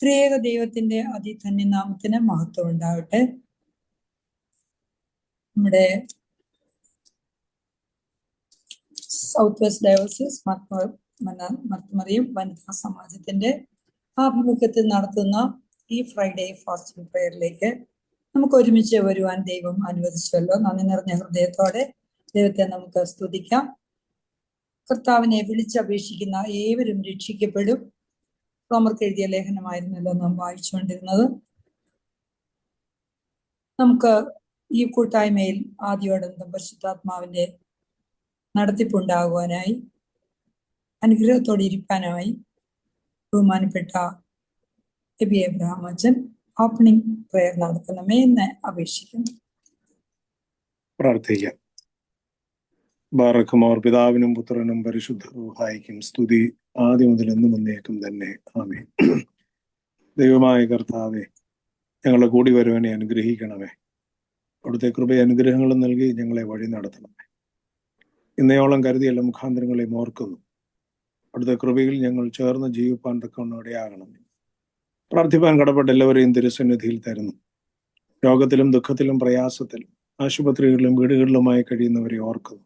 ത്രിയേക ദൈവത്തിന്റെ അതിധന്യ നാമത്തിന് മഹത്വം ഉണ്ടാവട്ടെ. നമ്മുടെ സൗത്ത് വെസ്റ്റ് ഡയോസിസ് മർത്തമറിയം വനിതാ സമാജത്തിന്റെ ആഭിമുഖ്യത്തിൽ നടത്തുന്ന ഈ ഫ്രൈഡേ ഫാസ്റ്റിംഗ് പ്രയറിലേക്ക് നമുക്ക് ഒരുമിച്ച് വരുവാൻ ദൈവം അനുവദിച്ചല്ലോ. നന്ദി നിറഞ്ഞ ഹൃദയത്തോടെ ദൈവത്തെ നമുക്ക് സ്തുതിക്കാം. കർത്താവിനെ വിളിച്ചപേക്ഷിക്കുന്ന ഏവരും രക്ഷിക്കപ്പെടും. റോമർക്ക് എഴുതിയ ലേഖനമായിരുന്നല്ലോ നാം വായിച്ചുകൊണ്ടിരുന്നത്. നമുക്ക് ഈ കൂട്ടായ്മയിൽ ആദ്യോടന്തം പരിശുദ്ധാത്മാവിന്റെ നടത്തിപ്പുണ്ടാകുവാനായി, അനുഗ്രഹത്തോടെ ഇരിക്കാനായി ബഹുമാനപ്പെട്ട എബി എബ്രഹാം അച്ഛൻ ഓപ്പണിംഗ് പ്രയർ നടത്തണമേ എന്ന് അപേക്ഷിക്കുന്നു. പ്രാർത്ഥിക്കാം. ബാറക്കുമോർ പിതാവിനും പുത്രനും പരിശുദ്ധ റൂഹായിക്കും സ്തുതി, ആദ്യം മുതൽ എന്നും എന്നേക്കും തന്നെ. ആമേൻ. ദൈവമായ കർത്താവെ, ഞങ്ങളെ കൂടി വരുവാനെ അനുഗ്രഹിക്കണമേ. അവിടുത്തെ കൃപ അനുഗ്രഹങ്ങളും നൽകി ഞങ്ങളെ വഴി നടത്തണമേ. ഇന്നയോളം കരുതിയ എല്ലാ മുഖാന്തരങ്ങളെയും ഓർക്കുന്നു. അവിടുത്തെ കൃപയിൽ ഞങ്ങൾ ചേർന്ന് ജീവിപ്പാൻ തക്കവണ്ണം ഇടയാകണമേ. പ്രാർത്ഥിപ്പാൻ കടപ്പെട്ട എല്ലാവരെയും തിരുസന്നിധിയിൽ തരുന്നു. രോഗത്തിലും ദുഃഖത്തിലും പ്രയാസത്തിലും ആശുപത്രികളിലും വീടുകളിലുമായി കഴിയുന്നവരെ ഓർക്കുന്നു.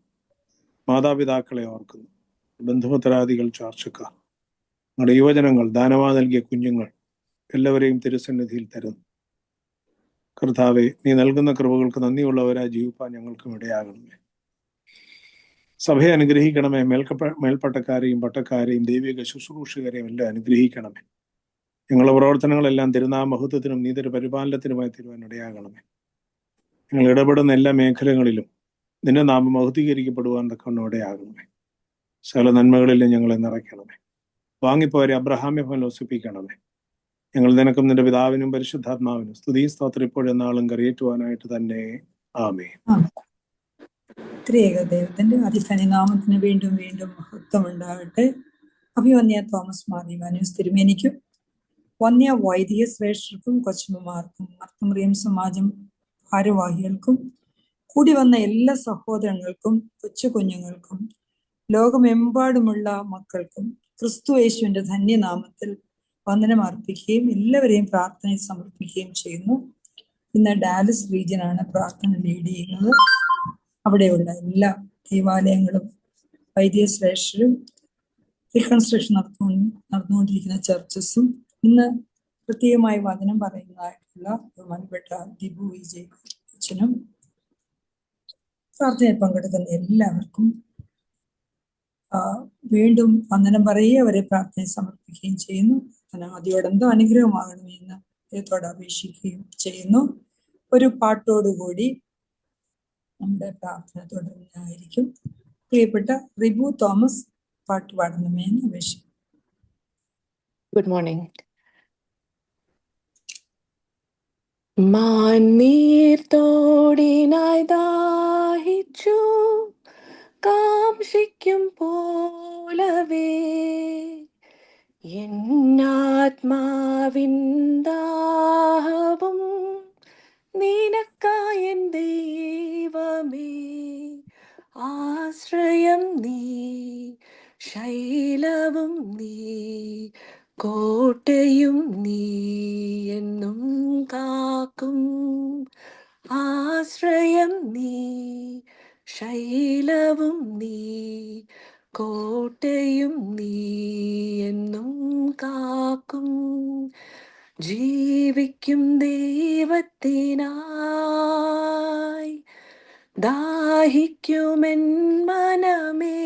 മാതാപിതാക്കളെ ഓർക്കുന്നു. ബന്ധുപത്രാദികൾ, ചാർച്ചക്കാർ, ഞങ്ങളുടെ യുവജനങ്ങൾ, ദാനമായി നൽകിയ കുഞ്ഞുങ്ങൾ എല്ലാവരെയും തിരുസന്നിധിയിൽ തരുന്നു. കർത്താവെ, നീ നൽകുന്ന കൃപകൾക്ക് നന്ദിയുള്ളവരായി ജീവിപ്പാൻ ഞങ്ങൾക്കും ഇടയാകണമേ. സഭയെ അനുഗ്രഹിക്കണമേ. മേൽപ്പട്ടക്കാരെയും പട്ടക്കാരെയും ദൈവിക ശുശ്രൂഷകരെയും എല്ലാം അനുഗ്രഹിക്കണമേ. ഞങ്ങളുടെ പ്രവർത്തനങ്ങളെല്ലാം തിരുനാമഹത്വത്തിനും നീതിയുടെ പരിപാലനത്തിനുമായി തീരുവാൻ ഇടയാകണമേ. ഞങ്ങൾ ഇടപെടുന്ന എല്ലാ മേഖലകളിലും നിന്റെ നാമം മഹത്വീകരിക്കപ്പെടുവാൻ തക്കവണ്ണം ഇടയാകണമേ. സകല നന്മകളിലും ഞങ്ങളെ നിറയ്ക്കണമേ. വാങ്ങിപ്പോരെ അബ്രഹാമ്യ ഫലോസിപ്പിക്കണമേ. ഞങ്ങൾ നിനക്കും നിന്റെ പിതാവിനും പരിശുദ്ധാത്മാവിനും സ്തുതി സ്തോത്രം ഇപ്പോഴും നാളും കറിയേറ്റുവാനായിട്ട് തന്നെ. ആമേൻ. ത്രിയേക ദൈവത്തിന്റെ അതിധന്യ നാമത്തിന് വീണ്ടും വീണ്ടും മഹത്വം ഉണ്ടാകട്ടെ. അഭിവന്യ തോമസ് മാർ ഇവാനിയോസ് തിരുമേനിക്കും വന്യ വൈദിക ശ്രേഷ്ഠർക്കും കൊച്ചുമ്മമാർക്കും മർത്തമറിയം സമാജം ഭാരവാഹികൾക്കും കൂടി വന്ന എല്ലാ സഹോദരങ്ങൾക്കും കൊച്ചു കുഞ്ഞുങ്ങൾക്കും ലോകമെമ്പാടുമുള്ള മക്കൾക്കും ക്രിസ്തു യേശുവിന്റെ ധന്യനാമത്തിൽ വന്ദനം അർപ്പിക്കുകയും എല്ലാവരെയും പ്രാർത്ഥനയിൽ സമർപ്പിക്കുകയും ചെയ്യുന്നു. ഇന്ന് ഡാലസ് റീജിയനാണ് പ്രാർത്ഥന ലീഡ് ചെയ്യുന്നത്. അവിടെയുള്ള എല്ലാ ദേവാലയങ്ങളും വൈദിക ശ്രേഷ്ഠരും റീകൺസ്ട്രക്ഷൻ നടന്നുകൊണ്ടിരിക്കുന്ന ചർച്ചസും ഇന്ന് പ്രത്യേകമായി വചനം പറയുന്നതായിട്ടുള്ള ബഹുമാനപ്പെട്ട ദിബു വിജയ് അച്ഛനും പ്രാർത്ഥനയിൽ പങ്കെടുക്കുന്ന എല്ലാവർക്കും വീണ്ടും വന്ദനം പറയുകയും അവരെ പ്രാർത്ഥനയിൽ സമർപ്പിക്കുകയും ചെയ്യുന്നു. അതിയോടെന്തോ അനുഗ്രഹമാകണമെന്ന് ദൈവത്തോട് അപേക്ഷിക്കുകയും ചെയ്യുന്നു. ഒരു പാട്ടോടുകൂടി നമ്മുടെ പ്രാർത്ഥന തുടരുന്നതായിരിക്കും. പ്രിയപ്പെട്ട റിബു തോമസ് പാട്ട് പാടണമേ എന്ന് അപേക്ഷിക്കുന്നു. Good morning. മാന്നീർത്തോടിനായി ദാഹിച്ചു കാംക്ഷിക്കും പോലവേ എന്നാത്മാവിൻ ദാഹവും നിനക്കായൻ ദൈവമേ. ആശ്രയം നീ, ശൈലവും നീ, കോട്ടയും നീ, എന്നും കാക്കും. ആശ്രയം നീ, ശൈലവും നീ, കോട്ടയും നീ, എന്നും കാക്കും. ജീവിക്കും ദൈവത്തിനായി ദാഹിക്കുമെൻ മനമേ.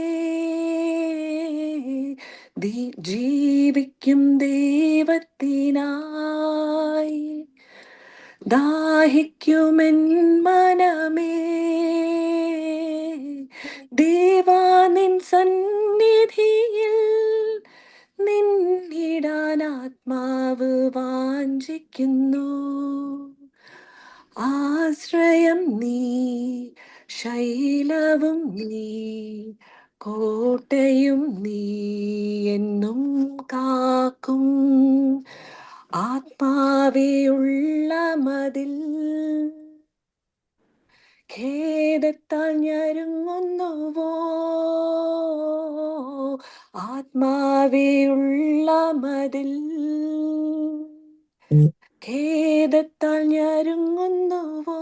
ജീവിക്കും ദൈവത്തിനായി ദാഹിക്കുമെൻ മനമേ. ദേവാ നിൻ സന്നിധിയിൽ നിന്നിടാൻ ആത്മാവ് വാഞ്ചിക്കുന്നു. ആശ്രയം നീ, ശൈലവും നീ, കോട്ടയും നീ, എന്നും കാക്കും. ആത്മാവെയുള്ള മതിൽ ഖേദത്താൽ ഞെരുങ്ങുന്നുവോ. ആത്മാവെയുള്ള മതിൽ ഖേദത്താൽ ഞെരുങ്ങുന്നുവോ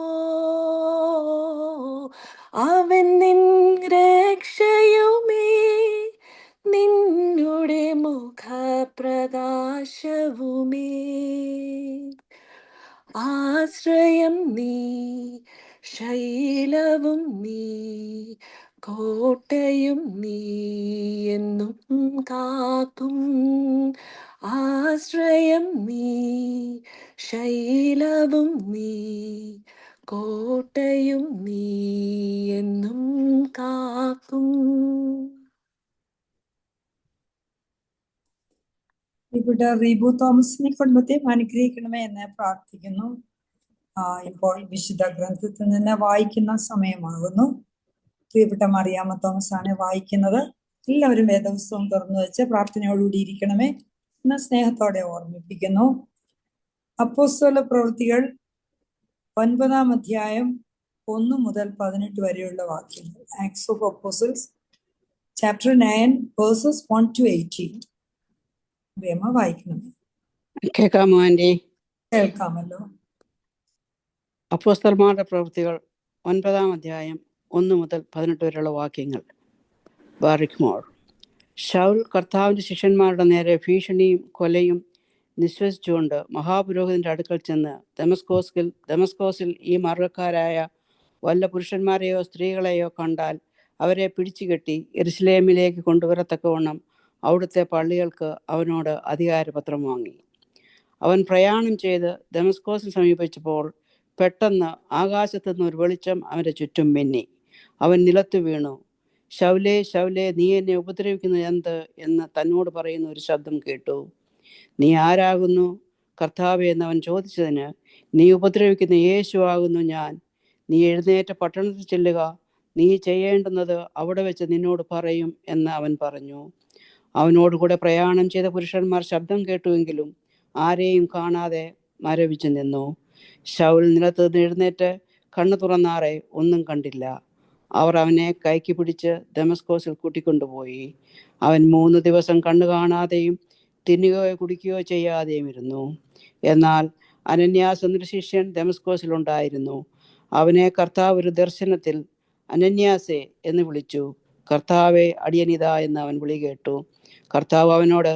അവൻ നിൻ രക്ഷയുമേ നിന്നുടെ മുഖപ്രകാശവുമേ ആശ്രയം നീ ശൈലവും നീ കോട്ടയും നീ എന്നും കാക്കും ആശ്രയം നീ ശൈലവും നീ കോട്ടയും നീ എന്നും കാക്കും. ഇവിടെ റീബു തോമസിനെ കുടുംബത്തെ അനുഗ്രഹിക്കണമേ എന്ന് പ്രാർത്ഥിക്കുന്നു. ഇപ്പോൾ വിശുദ്ധ ഗ്രന്ഥത്തിൽ നിന്ന് വായിക്കുന്ന സമയമാകുന്നു. പ്രിയപ്പെട്ട മറിയാമ്മ തോമസ് ആണ് വായിക്കുന്നത്. എല്ലാവരും വേദപുസ്തകം തുറന്നു വെച്ച് പ്രാർത്ഥനയോടുകൂടി ഇരിക്കണമേ എന്ന് സ്നേഹത്തോടെ ഓർമ്മിപ്പിക്കുന്നു. അപ്പോസ്തല പ്രവൃത്തികൾ 9-ാം അധ്യായം 1 മുതൽ 18 വരെയുള്ള വാക്യങ്ങൾ. Acts of apostles chapter 9 versus 1 to 18. വേമ വായിക്കണമേ. കേൾക്കാമോ ആൻറ്റി? കേൾക്കാമല്ലോ. അപ്പോസ്തലന്മാരുടെ പ്രവൃത്തികൾ 9-ാം അധ്യായം 1 മുതൽ 18 വരെയുള്ള വാക്യങ്ങൾ. ബാറിക്മോർ. ശൗൽ കർത്താവിൻ്റെ ശിഷ്യന്മാരുടെ നേരെ ഭീഷണിയും കൊലയും നിശ്വസിച്ചുകൊണ്ട് മഹാപുരോഹിതന്റെ അടുക്കൽ ചെന്ന് ദമസ്കോസിൽ ഈ മാർഗക്കാരായ വല്ല പുരുഷന്മാരെയോ സ്ത്രീകളെയോ കണ്ടാൽ അവരെ പിടിച്ചുകെട്ടി യെരുശലേമിലേക്ക് കൊണ്ടുവരത്തക്കവണ്ണം അവിടുത്തെ പള്ളികൾക്ക് അവനോട് അധികാരപത്രം വാങ്ങി. അവൻ പ്രയാണം ചെയ്ത് ദമസ്കോസിൽ സമീപിച്ചപ്പോൾ പെട്ടെന്ന് ആകാശത്തു നിന്ന് ഒരു വെളിച്ചം അവൻ്റെ ചുറ്റും മിന്നി. അവൻ നിലത്തു വീണു. ശൗലേ ശൗലേ, നീ എന്നെ ഉപദ്രവിക്കുന്നത് എന്ത് എന്ന് തന്നോട് പറയുന്ന ഒരു ശബ്ദം കേട്ടു. നീ ആരാകുന്നു കർത്താവേ എന്നവൻ ചോദിച്ചതിന്, നീ ഉപദ്രവിക്കുന്ന യേശു ആകുന്നു ഞാൻ. നീ എഴുന്നേറ്റ് പട്ടണത്തിൽ ചെല്ലുക, നീ ചെയ്യേണ്ടുന്നത് അവിടെ വെച്ച് നിന്നോട് പറയും എന്ന് അവൻ പറഞ്ഞു. അവനോടുകൂടെ പ്രയാണം ചെയ്ത പുരുഷന്മാർ ശബ്ദം കേട്ടുവെങ്കിലും ആരെയും കാണാതെ മരവിച്ചു നിന്നു. ശൗൽ നിലത്ത് നിന്ന് എഴുന്നേറ്റ് കണ്ണു തുറന്നാറെ ഒന്നും കണ്ടില്ല. അവർ അവനെ കൈക്ക് പിടിച്ച് ദമസ്കോസിൽ കൂട്ടിക്കൊണ്ടുപോയി. അവൻ 3 ദിവസം കണ്ണു കാണാതെയും തിന്നുകയോ കുടിക്കുകയോ ചെയ്യാതെയും ഇരുന്നു. എന്നാൽ അനന്യാസ് എന്നൊരു ശിഷ്യൻ ദമസ്കോസിലുണ്ടായിരുന്നു. അവനെ കർത്താവ് ഒരു ദർശനത്തിൽ അനന്യാസേ എന്ന് വിളിച്ചു. കർത്താവെ, അടിയനിതാ എന്ന് അവൻ വിളി കേട്ടു. കർത്താവ് അവനോട്,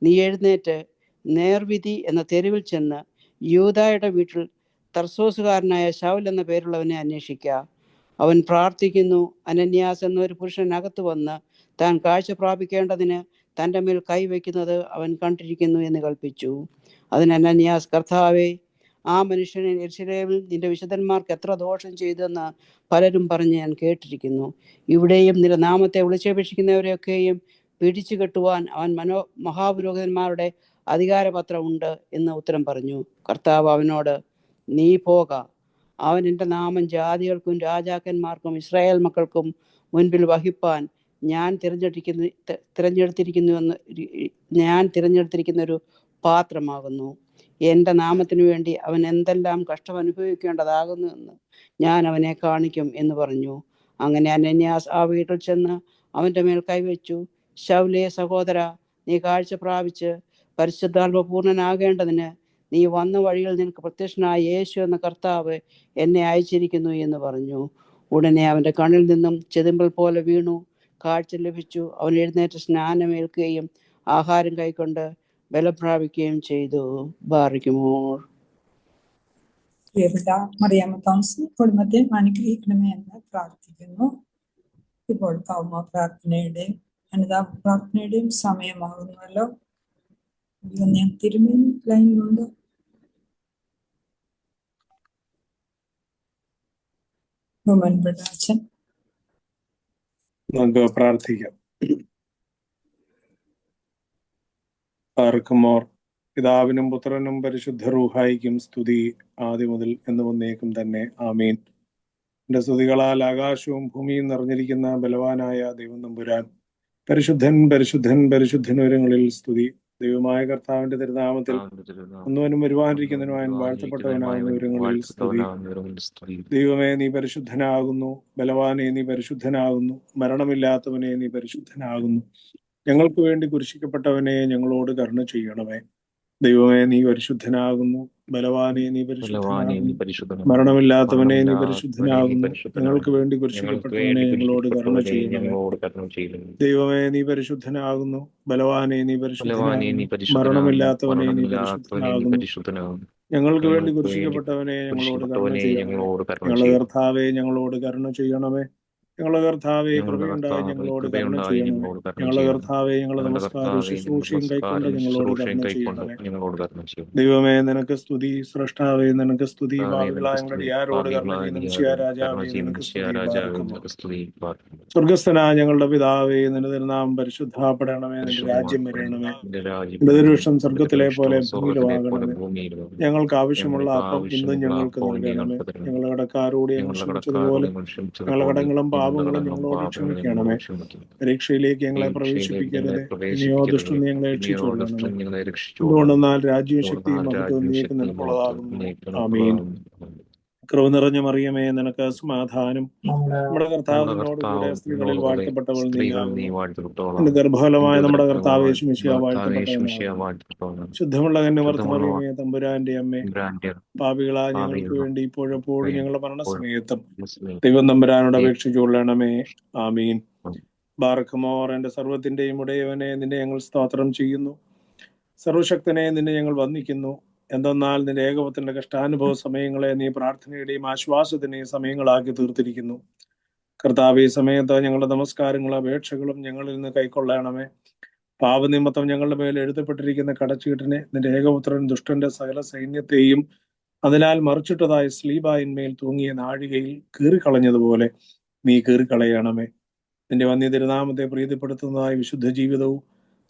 നീ എഴുന്നേറ്റ് നേർവിധി എന്ന തെരുവിൽ ചെന്ന് യൂദായുടെ വീട്ടിൽ തർസോസുകാരനായ ശൗൽ എന്ന പേരുള്ളവനെ അന്വേഷിക്കുക. അവൻ പ്രാർത്ഥിക്കുന്നു. അനന്യാസ് എന്നൊരു പുരുഷൻ അകത്ത് വന്ന് താൻ കാഴ്ച പ്രാപിക്കേണ്ടതിന് തൻ്റെ മേൽ കൈവയ്ക്കുന്നത് അവൻ കണ്ടിരിക്കുന്നു എന്ന് കൽപ്പിച്ചു. അതിന് അനന്യാസ്, കർത്താവേ, ആ മനുഷ്യനെ യെരുശലേമിൽ നിന്റെ വിശുദ്ധന്മാർക്ക് എത്ര ദോഷം ചെയ്തെന്ന് പലരും പറഞ്ഞ് ഞാൻ കേട്ടിരിക്കുന്നു. ഇവിടെയും നിന്റെ നാമത്തെ വിളിച്ചപേക്ഷിക്കുന്നവരെയൊക്കെയും പിടിച്ചു കെട്ടുവാൻ അവൻ മഹാപുരോഹിതന്മാരുടെ അധികാരപത്രം ഉണ്ട് എന്ന് ഉത്തരം പറഞ്ഞു. കർത്താവ് അവനോട്, നീ പോക. അവൻ എൻ്റെ നാമം ജാതികൾക്കും രാജാക്കന്മാർക്കും ഇസ്രായേൽ മക്കൾക്കും മുൻപിൽ വഹിപ്പാൻ ഞാൻ തിരഞ്ഞെടുത്തിരിക്കുന്ന ഒരു പാത്രമാകുന്നു. എൻ്റെ നാമത്തിനു വേണ്ടി അവൻ എന്തെല്ലാം കഷ്ടം അനുഭവിക്കേണ്ടതാകുന്നു എന്ന് ഞാൻ അവനെ കാണിക്കും എന്ന് പറഞ്ഞു. അങ്ങനെ അനന്യാസ് ആ വീട്ടിൽ ചെന്ന് അവൻ്റെ മേൽ കൈവച്ചു. ശൗലേ സഹോദര, നീ കാഴ്ച പ്രാപിച്ച് പരിശുദ്ധാത്മ പൂർണ്ണനാകേണ്ടതിന് നീ വന്ന വഴിയിൽ നിനക്ക് പ്രത്യക്ഷനായ യേശു എന്ന കർത്താവ് എന്നെ അയച്ചിരിക്കുന്നു എന്ന് പറഞ്ഞു. ഉടനെ അവൻ്റെ കണ്ണിൽ നിന്നും ചെതുമ്പൽ പോലെ വീണു. കാഴ്ച ലഭിച്ചു. അവൻ എഴുന്നേറ്റ് സ്നാനമേൽക്കുകയും ആഹാരം കൈക്കൊണ്ട് ബലം പ്രാപിക്കുകയും ചെയ്തു. ബാറിക്കുമോർ. പ്രിയപ്പെട്ട മറിയാമ്മ തോമസിനെ കുടുംബത്തെ അനുഗ്രഹിക്കണമേ എന്ന് പ്രാർത്ഥിക്കുന്നു. ഇപ്പോൾ കൗമ പ്രാർത്ഥനയുടെയും അനുതാപ പ്രാർത്ഥനയുടെയും സമയമാകുന്നല്ലോ. ഞാൻ തിരുമേനി ലൈനിലുണ്ട്. ബഹുമാനപ്പെട്ട അച്ഛൻ, നമുക്ക് പ്രാർത്ഥിക്കാം. പാർക്കുമോർ. പിതാവിനും പുത്രനും പരിശുദ്ധ റൂഹായിക്കും സ്തുതി, ആദ്യം മുതൽ എന്നും എന്നേക്കും തന്നെ. ആമീൻ. എന്റെ സ്തുതികളാൽ ആകാശവും ഭൂമിയും നിറഞ്ഞിരിക്കുന്ന ബലവാനായ ദൈവം തമ്പുരാൻ, പരിശുദ്ധൻ പരിശുദ്ധൻ പരിശുദ്ധൻ ഉയരങ്ങളിൽ സ്തുതി. ദൈവമായ കർത്താവിന്റെ തിരുനാമത്തിൽ ഒന്നുവനും വരുവാനിരിക്കുന്നതിനുമായി വാഴ്ത്തപ്പെട്ടവനാകുന്ന ഉയരങ്ങളിൽ സ്തുതി. ദൈവമേ, നീ പരിശുദ്ധനാകുന്നു. ബലവാനെ, നീ പരിശുദ്ധനാകുന്നു. മരണമില്ലാത്തവനെ, നീ പരിശുദ്ധനാകുന്നു. ഞങ്ങൾക്ക് വേണ്ടി കുരിശിക്കപ്പെട്ടവനെ, ഞങ്ങളോട് കരുണ ചെയ്യണമേ. ദൈവമേ, നീ പരിശുദ്ധനാകുന്നു. ബലവാനെ, നീ ബലവാനെ നീ പരിശുദ്ധനാകുന്നു. പരിശുദ്ധനാകുന്നു. മരണമില്ലാത്തവനെ, നീ മരണമില്ലാത്തവനെ പരിശുദ്ധനാകുന്നു. നീ ഞങ്ങൾക്ക് വേണ്ടി പരിശുദ്ധനാകുന്നു. ഞങ്ങൾക്ക് കുരിശിക്കപ്പെട്ടവനെ, വേണ്ടി ഞങ്ങളോട് കരുണ കുരിശിക്കപ്പെട്ടവനെ ചെയ്യണമേ. ഞങ്ങളോട് കരുണ ചെയ്യണമേ. ദൈവമേ, നീ പരിശുദ്ധനാകുന്നു. ബലവാനെ, നീ ബലവാനെ നീ പരിശുദ്ധനാകുന്നു. പരിശുദ്ധനാകുന്നു. മരണമില്ലാത്തവനെ, നീ മരണമില്ലാത്തവനെ നീ പരിശുദ്ധനാകുന്നു. പരിശുദ്ധനാകുന്നു. ഞങ്ങൾക്ക് വേണ്ടി ഞങ്ങൾക്ക് വേണ്ടി കുരിശിക്കപ്പെട്ടവനെ, ഞങ്ങളോട് കരുണ കുരിശിക്കപ്പെട്ടവനെ ചെയ്യണമേ. ഞങ്ങളോട് കരുണ ഞങ്ങളുടെ ചെയ്യണമേ. കർത്താവെ, ഞങ്ങളോട് കരുണ ചെയ്യണമേ. ഞങ്ങളുടെ കർത്താവെ, ഞങ്ങളുടെ കൃപയുണ്ടായി കർത്താവേ, ഞങ്ങളോട് കരുണ കൃപയുണ്ടായി ചെയ്യണമേ. ഞങ്ങളോട് കരുണ ഞങ്ങളുടെ ചെയ്യണമേ. കർത്താവെ, ഞങ്ങളുടെ ഞങ്ങളുടെ നമസ്കാരവും കർത്താവേ, ശുശ്രൂഷയും കൈക്കൊണ്ട് നമസ്കാരം ഞങ്ങളോട് ശുശ്രൂഷയും കരുണ കൈക്കൊണ്ട് ചെയ്യണമേ. ഞങ്ങളോട് കരുണ ചെയ്യണമേ. ദൈവമേ, നിനക്ക് സ്തുതി. സ്രഷ്ടാവേ, നിനക്ക് സ്തുതി. കർത്താവേ, ഭാവികളായ നിനക്ക് ഞങ്ങളുടെ സ്തുതി. അടിയാരോട് കരുണ ഭാവികളായ ചെയ്യുന്ന നീയാരോട് കരുണ രാജാവേ, ചെയ്യുന്ന നിനക്ക് സ്തുതി. രാജാവേ, പാർക്കുന്നു. നിനക്ക് സ്തുതി. പാർക്കുന്നു. സ്വർഗസ്ഥനായ ഞങ്ങളുടെ പിതാവേ, നിന്റെ തിരുനാമം പരിശുദ്ധപ്പെടണമേ. നിന്റെ രാജ്യം വരണമേ. നിന്റെ രാജ്യം നിന്റെ വരണമേ. തിരുവിഷ്ടം നിന്റെ സ്വർഗത്തിലെ പോലെ തിരുവിഷ്ടം സ്വർഗ്ഗത്തിലെ പോലെ ഭൂമിയിലുമാകണമേ. ഭൂമിയിലും. ഞങ്ങൾക്ക് ആവശ്യമുള്ള ഞങ്ങൾക്ക് അപ്പം ഇന്നും ആവശ്യമുള്ള ഞങ്ങൾക്ക് അപ്പോൾ നൽകണമേ. ഞങ്ങൾക്ക് തരണമേ. ഞങ്ങളുടെ കടക്കാരോട് ഞങ്ങൾ ഞങ്ങളുടെ ക്ഷമിച്ചതുപോലെ കടക്കാരോട് ഞങ്ങളുടെ ക്ഷമിച്ചതുപോലെ കടങ്ങളും ഞങ്ങളുടെ പാപങ്ങളും കടങ്ങളും ഞങ്ങളോട് പാപങ്ങളും ക്ഷമിക്കണമേ. ഞങ്ങളോട് ക്ഷമിക്കണം. പരീക്ഷയിലേക്ക് ഞങ്ങളെ പരീക്ഷയിലേക്ക് ഞങ്ങളെ പ്രവേശിപ്പിക്കരുത്. ഇനിയോ പ്രവേശിപ്പിക്കരുത്. ദുഷ്ടൻ ഞങ്ങളെ ഇനിയോ രക്ഷിച്ചുകൊള്ളണമേ. ദുഷ്ടൻ ഞങ്ങളെ രക്ഷിച്ചുകൊള്ളണം. എന്തുകൊണ്ടെന്നാൽ രാജ്യവും ശക്തിയും എന്തുകൊണ്ടെന്നാൽ മഹത്വവും രാജ്യവും നീക്ക് ശക്തിയും മഹത്വവും നിനക്കുള്ളതാകുന്നു. നീക്ക് ആമീൻ. നിനക്കുള്ളതാകുന്നു. കൃപ നിറഞ്ഞ മറിയമേ, നിനക്ക് സമാധാനം. നമ്മുടെ കർത്താവ് നമ്മുടെ നിന്നോട് കർത്താവ് കൂടെ സ്ത്രീകളിൽ നിന്നോട് കൂടെ വാഴ്ത്തപ്പെട്ടവൾ നീ സ്ത്രീകൾ നീ ആകുന്നു. വാഴ്ത്തപ്പെട്ടവളാണ്. നിന്റെ ഗർഭഫലമായ നിന്റെ നമ്മുടെ കർത്താവ് ഗർഭഫലമായ യേശുമിശിഹാ ഭർത്താവേ യേശുമിശിഹാ വാഴ്ത്തപ്പെട്ടവനാകുന്നു. വാഴ്ത്തപ്പെട്ടവനാണ്. ശുദ്ധമുള്ള കന്യമർത്ത ശുദ്ധമുള്ള മറിയമേ, തമ്പുരാന്റെ അമ്മേ, തമ്പുരാന്റെ പാപികളായ ഞങ്ങൾക്ക് പാപികളും വേണ്ടി ഇപ്പോഴെപ്പോഴും ഞങ്ങളുടെ മരണസമയത്തും മുസ്ലിം ദൈവം തമ്പുരാനോട് അപേക്ഷിച്ചുകൊള്ളണമേ. ആമീൻ. ബാറക്കുമോർ. എന്റെ സർവ്വത്തിന്റെയും ഉടയവനെ, നിന്നെ ഞങ്ങൾ സ്തോത്രം ചെയ്യുന്നു. സർവശക്തനെ, നിന്നെ ഞങ്ങൾ വന്ദിക്കുന്നു. എന്തെന്നാൽ നിന്റെ ഏകപുത്രന്റെ കഷ്ടാനുഭവ സമയങ്ങളെ നീ പ്രാർത്ഥനയുടെയും ആശ്വാസത്തിന്റെയും സമയങ്ങളാക്കി തീർത്തിരിക്കുന്നു. കർത്താവ്, ഈ സമയത്ത് ഞങ്ങളുടെ നമസ്കാരങ്ങളും അപേക്ഷകളും ഞങ്ങളിൽ നിന്ന് കൈക്കൊള്ളണമേ. പാപനിമിത്തം ഞങ്ങളുടെ മേൽ എഴുതപ്പെട്ടിരിക്കുന്ന കടച്ചീട്ടിനെ നിന്റെ ഏകപുത്രൻ ദുഷ്ടന്റെ സകല സൈന്യത്തെയും അതിനാൽ മറിച്ചിട്ടതായ സ്ലീബായിന്മേൽ തൂങ്ങിയ നാഴികയിൽ കീറിക്കളഞ്ഞതുപോലെ നീ കീറിക്കളയണമേ. നിന്റെ വന്യ തിരുനാമത്തെ പ്രീതിപ്പെടുത്തുന്നതായ വിശുദ്ധ ജീവിതവും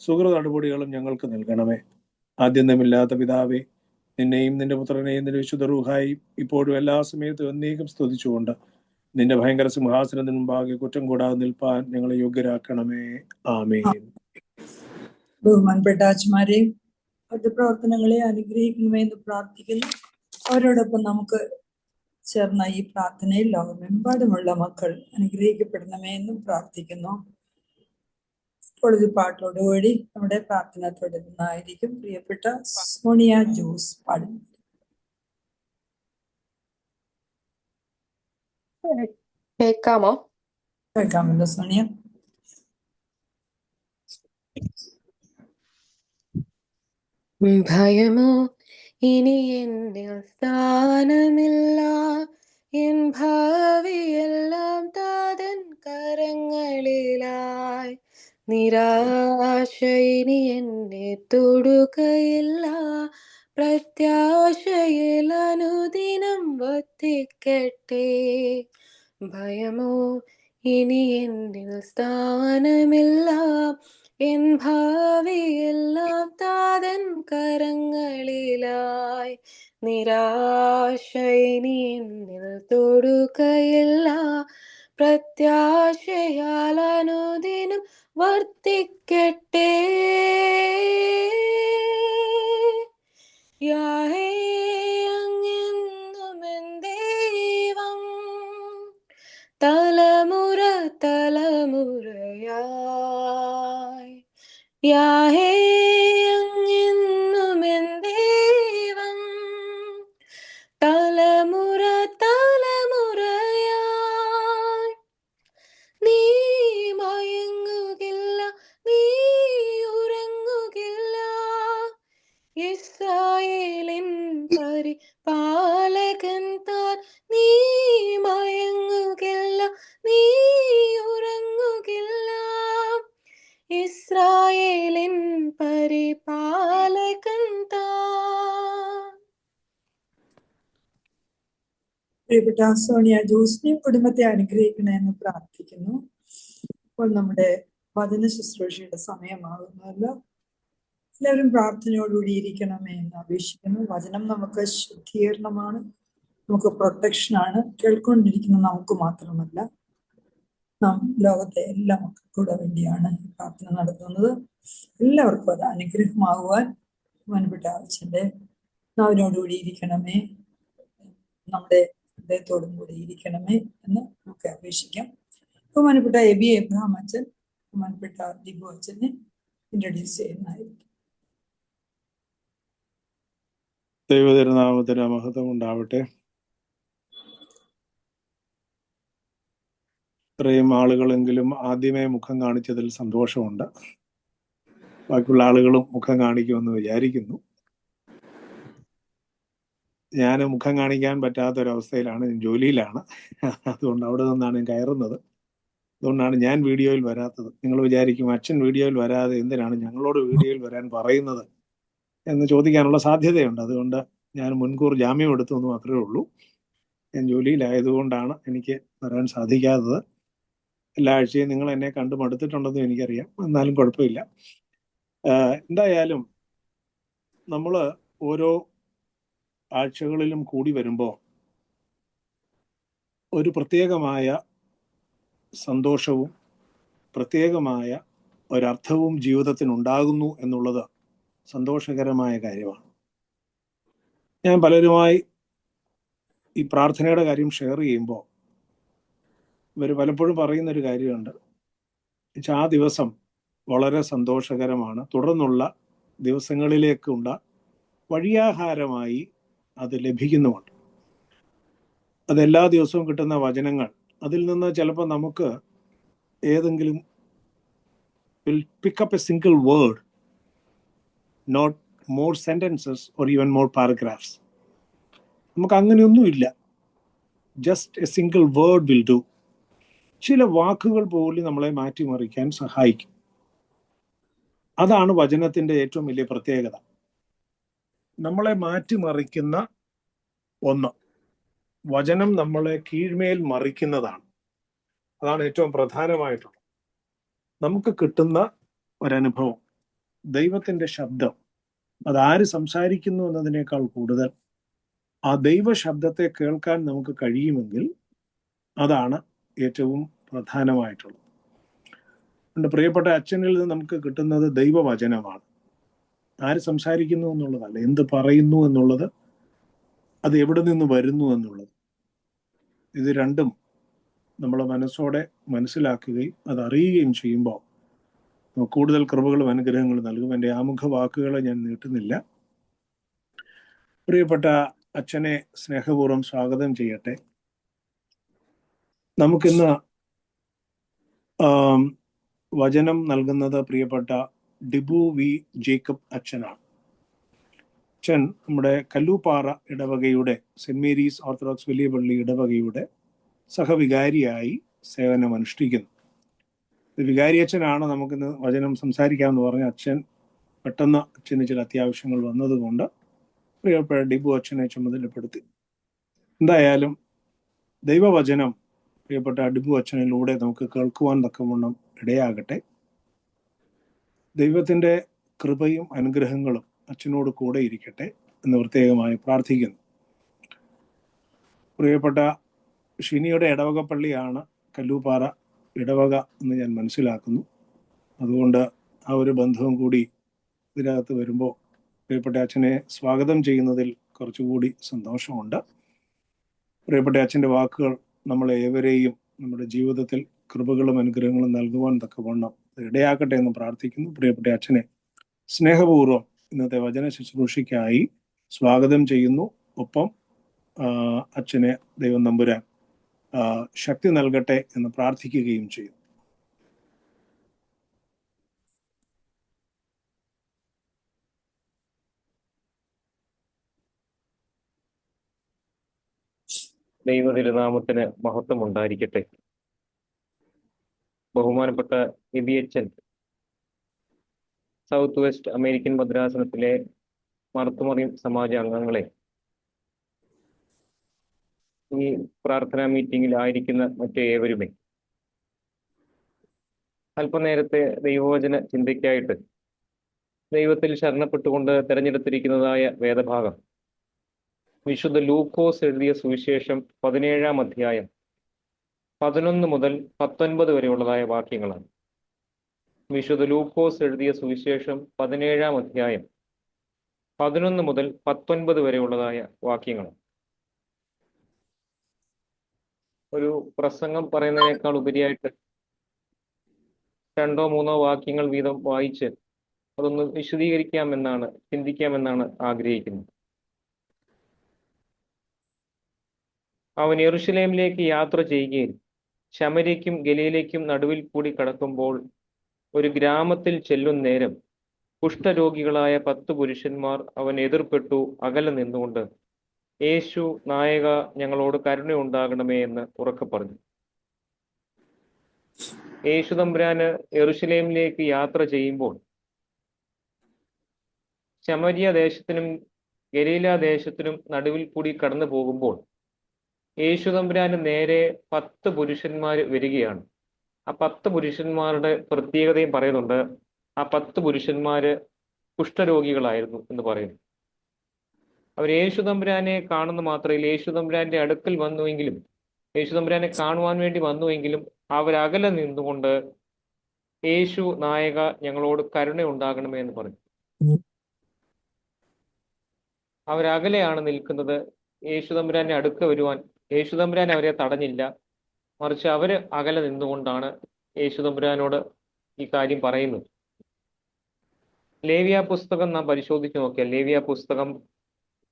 സുഹൃത നടപടികളും ഞങ്ങൾക്ക് നൽകണമേ. ആദ്യന്തമില്ലാത്ത പിതാവേ, നിന്നെയും നിന്റെ പുത്രനെയും നിന്റെ വിശുദ്ധ റൂഹായും ഇപ്പോഴും എല്ലാ സമയത്തും എന്നേക്കും സ്തുതിച്ചുകൊണ്ട് നിന്റെ ഭയങ്കര സിംഹാസനത്തിന് മുമ്പാകെ കുറ്റം കൂടാതെ നിൽപ്പാൻ ഞങ്ങളെ യോഗ്യരാക്കണമേ. ആമേൻ. ബഹുമാനപ്പെട്ട ആച്മാരെയും അവരുടെ പ്രവർത്തനങ്ങളെ അനുഗ്രഹിക്കണമേ എന്ന് പ്രാർത്ഥിക്കുന്നു. അവരോടൊപ്പം നമുക്ക് ചേർന്ന ഈ പ്രാർത്ഥനയിൽ ലോകമെമ്പാടുമുള്ള മക്കൾ അനുഗ്രഹിക്കപ്പെടണമേ എന്നും പ്രാർത്ഥിക്കുന്നു. ഇപ്പോൾ ഒരു പാട്ടോടുകൂടി നമ്മുടെ പ്രാർത്ഥന തുടരുന്നതായിരിക്കും. പ്രിയപ്പെട്ട സോണിയ ജോസ് പാടുന്നു. കേൾക്കാമോ? കേൾക്കാമല്ലോ സോണിയ? ഭയമോ ഇനി എന്നിൽ സ്ഥാനമില്ല, എൻ ഭാവിയെല്ലാം താതൻ കരങ്ങളിലായി. നിരാശ ഇനി എന്നെ തൊടുകയില്ല, പ്രത്യാശയിൽ അനുദിനം വർദ്ധിക്കട്ടെ. ഭയമോ ഇനി എന്നിൽ സ്ഥാനമില്ല, എൻ ഭാവിയെല്ലാം താതൻ കരങ്ങളിലായി. നിരാശ ഇനി എന്നിൽ തൊടുകയില്ല, പ്രത്യാശയാൽ അനുദിനം വർദ്ധിക്കട്ടെ. യാഹേ, അങ്ങെന്നും എൻ ദൈവം, തലമുറ തലമുറയായി. യാഹേ, അങ്ങെന്നും എൻ ദൈവം, തലമുറ തലമുറയായി. നീ മയങ്ങുകില്ല, നീ ഉറങ്ങുകില്ല, ഇസ്രായേലിൻ പരിപാലകൻ താൻ. നീ മയങ്ങുകില്ല, നീ ഉറങ്ങുകില്ല, ഇസ്രായേലിൻ പരിപാലകൻ താൻ. പ്രിയപ്പെട്ട സോണിയ ജോസിനെയും കുടുംബത്തെ അനുഗ്രഹിക്കണമെന്ന് പ്രാർത്ഥിക്കുന്നു. ഇപ്പോൾ നമ്മുടെ വചന ശുശ്രൂഷയുടെ സമയമാകുന്നല്ലോ. എല്ലാവരും പ്രാർത്ഥനയോടുകൂടി ഇരിക്കണമേ എന്ന് അപേക്ഷിക്കുന്നു. വചനം നമുക്ക് ശുദ്ധീകരണമാണ്, നമുക്ക് പ്രൊട്ടക്ഷനാണ്. കേൾക്കൊണ്ടിരിക്കുന്ന നമുക്ക് മാത്രമല്ല, നാം ലോകത്തെ എല്ലാ മക്കൾക്കൂടെ വേണ്ടിയാണ് പ്രാർത്ഥന നടത്തുന്നത്. എല്ലാവർക്കും അത് അനുഗ്രഹമാകുവാൻ ബഹുമാനപ്പെട്ട അച്ഛൻ്റെ നാവിനോടുകൂടി ഇരിക്കണമേ, നമ്മുടെ ഹൃദയത്തോടും കൂടി ഇരിക്കണമേ എന്ന് നമുക്ക് അപേക്ഷിക്കാം. ബഹുമാനപ്പെട്ട എബി എബ്രഹാം അച്ഛൻ ബഹുമാനപ്പെട്ട ദിബു അച്ഛനെ ഇൻട്രൊഡ്യൂസ് ചെയ്യുന്നതായിരിക്കും. ദൈവതിരുനാമത്തിന് മഹത്വം ഉണ്ടാവട്ടെ. ഇത്രയും ആളുകളെങ്കിലും ആദ്യമേ മുഖം കാണിച്ചതിൽ സന്തോഷമുണ്ട്. ബാക്കിയുള്ള ആളുകളും മുഖം കാണിക്കുമെന്ന് വിചാരിക്കുന്നു. ഞാൻ മുഖം കാണിക്കാൻ പറ്റാത്തൊരവസ്ഥയിലാണ്, ഞാൻ ജോലിയിലാണ്. അതുകൊണ്ട് അവിടെ നിന്നാണ് ഞാൻ കയറുന്നത്. അതുകൊണ്ടാണ് ഞാൻ വീഡിയോയിൽ വരാത്തത്. നിങ്ങൾ വിചാരിക്കും അച്ഛൻ വീഡിയോയിൽ വരാതെ എന്തിനാണ് ഞങ്ങളോട് വീഡിയോയിൽ വരാൻ പറയുന്നത് എന്ന് ചോദിക്കാനുള്ള സാധ്യതയുണ്ട്. അതുകൊണ്ട് ഞാൻ മുൻകൂർ ജാമ്യം എടുത്തു എന്ന് മാത്രമേ ഉള്ളൂ. ഞാൻ ജോലിയിലായതുകൊണ്ടാണ് എനിക്ക് വരാൻ സാധിക്കാത്തത്. എല്ലാ ആഴ്ചയും നിങ്ങൾ എന്നെ കണ്ടു മടുത്തിട്ടുണ്ടെന്നും എനിക്കറിയാം, എന്നാലും കുഴപ്പമില്ല. എന്തായാലും നമ്മൾ ഓരോ ആഴ്ചകളിലും കൂടി വരുമ്പോൾ ഒരു പ്രത്യേകമായ സന്തോഷവും പ്രത്യേകമായ ഒരർത്ഥവും ജീവിതത്തിനുണ്ടാകുന്നു എന്നുള്ളത് സന്തോഷകരമായ കാര്യമാണ്. ഞാൻ പലരുമായി ഈ പ്രാർത്ഥനയുടെ കാര്യം ഷെയർ ചെയ്യുമ്പോൾ ഇവർ പലപ്പോഴും പറയുന്നൊരു കാര്യമുണ്ട്. ആ ദിവസം വളരെ സന്തോഷകരമാണ്, തുടർന്നുള്ള ദിവസങ്ങളിലേക്കുള്ള വഴിയാഹാരമായി അത് ലഭിക്കുന്നുമുണ്ട്. അതെല്ലാ ദിവസവും കിട്ടുന്ന വചനങ്ങൾ, അതിൽ നിന്ന് ചിലപ്പോൾ നമുക്ക് ഏതെങ്കിലും pick up a single word, not more sentences or even more paragraphs. നമുക്ക് അങ്ങനെയൊന്നുമില്ല. Just A single word will do. ചില വാക്കുകൾ പോലും നമ്മളെ മാറ്റിമറിക്കാൻ സഹായിക്കും. അതാണ് വചനത്തിന്റെ ഏറ്റവും വലിയ പ്രത്യേകത. നമ്മളെ മാറ്റിമറിക്കുന്ന ഒന്ന്, വചനം നമ്മളെ കീഴ്മേൽ മറിക്കുന്നതാണ്. അതാണ് ഏറ്റവും പ്രധാനമായിട്ടുള്ളത്. നമുക്ക് കിട്ടുന്ന ഒരനുഭവം, ദൈവത്തിന്റെ ശബ്ദം, അതാര് സംസാരിക്കുന്നു എന്നതിനേക്കാൾ കൂടുതൽ ആ ദൈവ ശബ്ദത്തെ കേൾക്കാൻ നമുക്ക് കഴിയുമെങ്കിൽ അതാണ് ഏറ്റവും പ്രധാനമായിട്ടുള്ളത്. എൻ്റെ പ്രിയപ്പെട്ട അച്ഛനിൽ നിന്ന് നമുക്ക് കിട്ടുന്നത് ദൈവവചനമാണ്. ആര് സംസാരിക്കുന്നു എന്നുള്ളതല്ല, എന്ത് പറയുന്നു എന്നുള്ളത്, അത് എവിടെ നിന്ന് വരുന്നു എന്നുള്ളത്. ഇത് രണ്ടും നമ്മൾ മനസ്സോടെ മനസ്സിലാക്കുകയും അത് അറിയുകയും ചെയ്യുമ്പോൾ കൂടുതൽ കൃപകളും അനുഗ്രഹങ്ങളും നൽകും. എൻ്റെ ആമുഖ വാക്കുകളെ ഞാൻ നീട്ടുന്നില്ല. പ്രിയപ്പെട്ട അച്ഛനെ സ്നേഹപൂർവ്വം സ്വാഗതം ചെയ്യട്ടെ. നമുക്കിന്ന് വചനം നൽകുന്നത് പ്രിയപ്പെട്ട ഡിബു വി ജേക്കബ് അച്ഛനാണ്. അച്ഛൻ നമ്മുടെ കല്ലൂപ്പാറ ഇടവകയുടെ സെന്റ് മേരീസ് ഓർത്തഡോക്സ് വലിയ പള്ളി ഇടവകയുടെ സഹവികാരിയായി സേവനമനുഷ്ഠിക്കുന്നു. വികാരി അച്ഛനാണ് നമുക്കിന്ന് വചനം സംസാരിക്കാമെന്ന് പറഞ്ഞ അച്ഛൻ പെട്ടെന്ന് അച്ഛന് ചില അത്യാവശ്യങ്ങൾ വന്നതുകൊണ്ട് പ്രിയപ്പെട്ട ഡിബു അച്ഛനെ ചുമതലപ്പെടുത്തി. എന്തായാലും ദൈവവചനം പ്രിയപ്പെട്ട ഡിബു അച്ഛനിലൂടെ നമുക്ക് കേൾക്കുവാൻ തക്കവണ്ണം ഇടയാകട്ടെ. ദൈവത്തിൻ്റെ കൃപയും അനുഗ്രഹങ്ങളും അച്ഛനോട് കൂടെ ഇരിക്കട്ടെ എന്ന് പ്രത്യേകമായി പ്രാർത്ഥിക്കുന്നു. പ്രിയപ്പെട്ട ഷിനിയുടെ ഇടവക പള്ളിയാണ് കല്ലൂപ്പാറ ഇടവക എന്ന് ഞാൻ മനസ്സിലാക്കുന്നു. അതുകൊണ്ട് ആ ഒരു ബന്ധവും കൂടി ഇതിനകത്ത് വരുമ്പോൾ പ്രിയപ്പെട്ട അച്ഛനെ സ്വാഗതം ചെയ്യുന്നതിൽ കുറച്ചുകൂടി സന്തോഷമുണ്ട്. പ്രിയപ്പെട്ട അച്ഛൻ്റെ വാക്കുകൾ നമ്മളെ ഏവരെയും നമ്മുടെ ജീവിതത്തിൽ കൃപകളും അനുഗ്രഹങ്ങളും നൽകുവാൻ തക്കവണ്ണം ഇടയാക്കട്ടെ എന്ന് പ്രാർത്ഥിക്കുന്നു. പ്രിയപ്പെട്ട അച്ഛനെ സ്നേഹപൂർവ്വം ഇന്നത്തെ വചന ശുശ്രൂഷയ്ക്കായി സ്വാഗതം ചെയ്യുന്നു. ഒപ്പം അച്ഛനെ ദൈവം നമ്പുരാൻ ശക്തി നൽകട്ടെ എന്ന് പ്രാർത്ഥിക്കുകയും ചെയ്യും. ദൈവതിരുനാമത്തിന് മഹത്വം ഉണ്ടായിരിക്കട്ടെ. ബഹുമാനപ്പെട്ട എബിയച്ചൻ സൗത്ത് വെസ്റ്റ് അമേരിക്കൻ ഭദ്രാസനത്തിലെ മർത്തുമറിയം സമാജ അംഗങ്ങളെ, ഈ പ്രാർത്ഥനാ മീറ്റിംഗിൽ ആയിരിക്കുന്ന മറ്റേവരുമേ, അല്പനേരത്തെ ദൈവവചന ചിന്തയ്ക്കായിട്ട് ദൈവത്തിൽ ശരണപ്പെട്ടുകൊണ്ട് തിരഞ്ഞെടുത്തിരിക്കുന്നതായ വേദഭാഗം വിശുദ്ധ ലൂക്കോസ് എഴുതിയ സുവിശേഷം 17-ാം അധ്യായം 11 മുതൽ 19 വരെയുള്ളതായ വാക്യങ്ങളാണ്. വിശുദ്ധ ലൂക്കോസ് എഴുതിയ സുവിശേഷം 17-ാം അധ്യായം 11 മുതൽ 19 വരെയുള്ളതായ വാക്യങ്ങളാണ്. ഒരു പ്രസംഗം പറയുന്നതിനേക്കാൾ ഉപരിയായിട്ട് 2-3 വാക്യങ്ങൾ വീതം വായിച്ച് അതൊന്ന് വിശദീകരിക്കാമെന്നാണ്, ചിന്തിക്കാമെന്നാണ് ആഗ്രഹിക്കുന്നത്. അവൻ യെരൂശലേമിലേക്ക് യാത്ര ചെയ്യുകയും ശമര്യയ്ക്കും ഗലീലയ്ക്കും നടുവിൽ കൂടി കടക്കുമ്പോൾ ഒരു ഗ്രാമത്തിൽ ചെല്ലും നേരം കുഷ്ഠരോഗികളായ 10 പുരുഷന്മാർ അവൻ എതിർപ്പെട്ടു അകലെ നിന്നുകൊണ്ട്, യേശു നായക, ഞങ്ങളോട് കരുണയുണ്ടാകണമേ എന്ന് ഉറക്കെ പറഞ്ഞു. യേശു തമ്പുരാന് യെരൂശലേമിലേക്ക് യാത്ര ചെയ്യുമ്പോൾ ശമര്യ ദേശത്തിനും ഗലീല ദേശത്തിനും നടുവിൽ കൂടി കടന്നു പോകുമ്പോൾ യേശു തമ്പുരാന് നേരെ 10 പുരുഷന്മാർ വരികയാണ്. ആ 10 പുരുഷന്മാരുടെ പ്രത്യേകതയും പറയുന്നുണ്ട്. ആ 10 പുരുഷന്മാര് കുഷ്ഠരോഗികളായിരുന്നു എന്ന് പറയുന്നു. അവർ യേശു തമ്പുരാനെ കാണുന്ന മാത്രയിൽ യേശു തമ്പുരാന്റെ അടുക്കൽ വന്നുവെങ്കിലും, യേശു തമ്പുരാനെ കാണുവാൻ വേണ്ടി വന്നുവെങ്കിലും അവരകലെ നിന്നുകൊണ്ട് യേശു നായക, ഞങ്ങളോട് കരുണയുണ്ടാകണമേ എന്ന് പറഞ്ഞു. അവരകലെയാണ് നിൽക്കുന്നത്. യേശു തമ്പുരാന്റെ അടുക്ക വരുവാൻ യേശു തമ്പുരാൻ അവരെ തടഞ്ഞില്ല. മറിച്ച് അവര് അകലെ നിന്നുകൊണ്ടാണ് യേശു തമ്പുരാനോട് ഈ കാര്യം പറയുന്നത്. ലേവ്യ പുസ്തകം നാം പരിശോധിച്ച് നോക്കിയാൽ, ലേവ്യ പുസ്തകം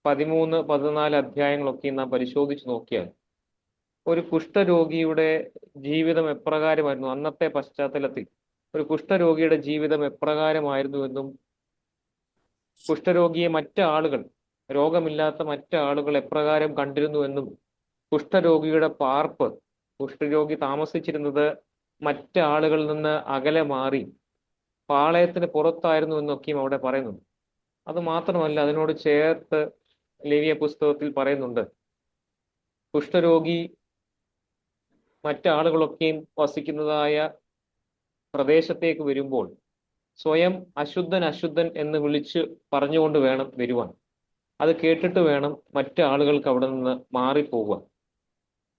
13, 14 അധ്യായങ്ങളൊക്കെ നാം പരിശോധിച്ച് നോക്കിയാൽ ഒരു കുഷ്ഠരോഗിയുടെ ജീവിതം എപ്രകാരമായിരുന്നു, അന്നത്തെ പശ്ചാത്തലത്തിൽ ഒരു കുഷ്ഠരോഗിയുടെ ജീവിതം എപ്രകാരമായിരുന്നുവെന്നും കുഷ്ഠരോഗിയെ മറ്റാളുകൾ, രോഗമില്ലാത്ത മറ്റാളുകൾ എപ്രകാരം കണ്ടിരുന്നുവെന്നും കുഷ്ഠരോഗിയുടെ പാർപ്പ്, കുഷ്ഠരോഗി താമസിച്ചിരുന്നത് മറ്റാളുകളിൽ നിന്ന് അകലെ മാറി പാളയത്തിന് പുറത്തായിരുന്നു എന്നൊക്കെയും അവിടെ പറയുന്നുണ്ട്. അത് മാത്രമല്ല, അതിനോട് ചേർത്ത് ലേവ്യ പുസ്തകത്തിൽ പറയുന്നുണ്ട്, കുഷ്ഠരോഗി മറ്റാളുകളൊക്കെയും വസിക്കുന്നതായ പ്രദേശത്തേക്ക് വരുമ്പോൾ സ്വയം അശുദ്ധൻ അശുദ്ധൻ എന്ന് വിളിച്ച് പറഞ്ഞുകൊണ്ട് വേണം വരുവാൻ. അത് കേട്ടിട്ട് വേണം മറ്റാളുകൾക്ക് അവിടെ നിന്ന് മാറിപ്പോകുവാൻ.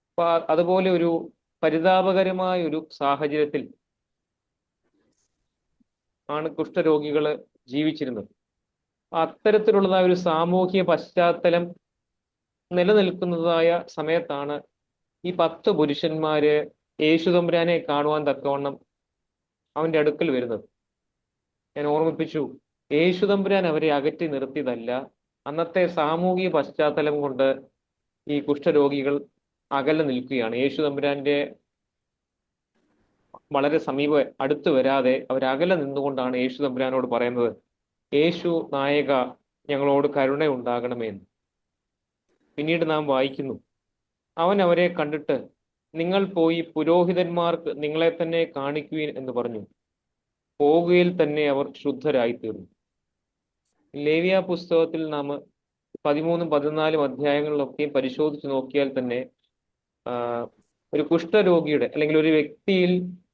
അപ്പൊ അതുപോലെ ഒരു പരിതാപകരമായ ഒരു സാഹചര്യത്തിൽ ആണ് കുഷ്ഠരോഗികൾ ജീവിച്ചിരുന്നത്. അത്തരത്തിലുള്ളതായ ഒരു സാമൂഹിക പശ്ചാത്തലം നിലനിൽക്കുന്നതായ സമയത്താണ് ഈ 10 പുരുഷന്മാര് യേശു തമ്പുരാനെ കാണുവാൻ തക്കവണ്ണം അവന്റെ അടുക്കൽ വരുന്നത്. ഞാൻ ഓർമ്മിപ്പിച്ചു, യേശു തമ്പുരാൻ അവരെ അകറ്റി നിർത്തിയതല്ല. അന്നത്തെ സാമൂഹിക പശ്ചാത്തലം കൊണ്ട് ഈ കുഷ്ഠരോഗികൾ അകലെ നിൽക്കുകയാണ്. യേശു തമ്പുരാന്റെ വളരെ അടുത്ത് വരാതെ അവരകലെ നിന്നുകൊണ്ടാണ് യേശു തമ്പുരാനോട് പറയുന്നത്, യേശു നായക, ഞങ്ങളോട് കരുണയുണ്ടാകണമേ എന്ന്. പിന്നീട് നാം വായിക്കുന്നു, അവൻ അവരെ കണ്ടിട്ട്, നിങ്ങൾ പോയി പുരോഹിതന്മാർക്ക് നിങ്ങളെ തന്നെ കാണിക്കുവീൻ എന്ന് പറഞ്ഞു. പോകുകയിൽ തന്നെ അവർ ശുദ്ധരായി തീർന്നു. ലേവ്യ പുസ്തകത്തിൽ നാം 13, 14 അധ്യായങ്ങളിലൊക്കെ പരിശോധിച്ച് നോക്കിയാൽ തന്നെ ഒരു കുഷ്ഠരോഗിയുടെ അല്ലെങ്കിൽ ഒരു വ്യക്തിയിൽ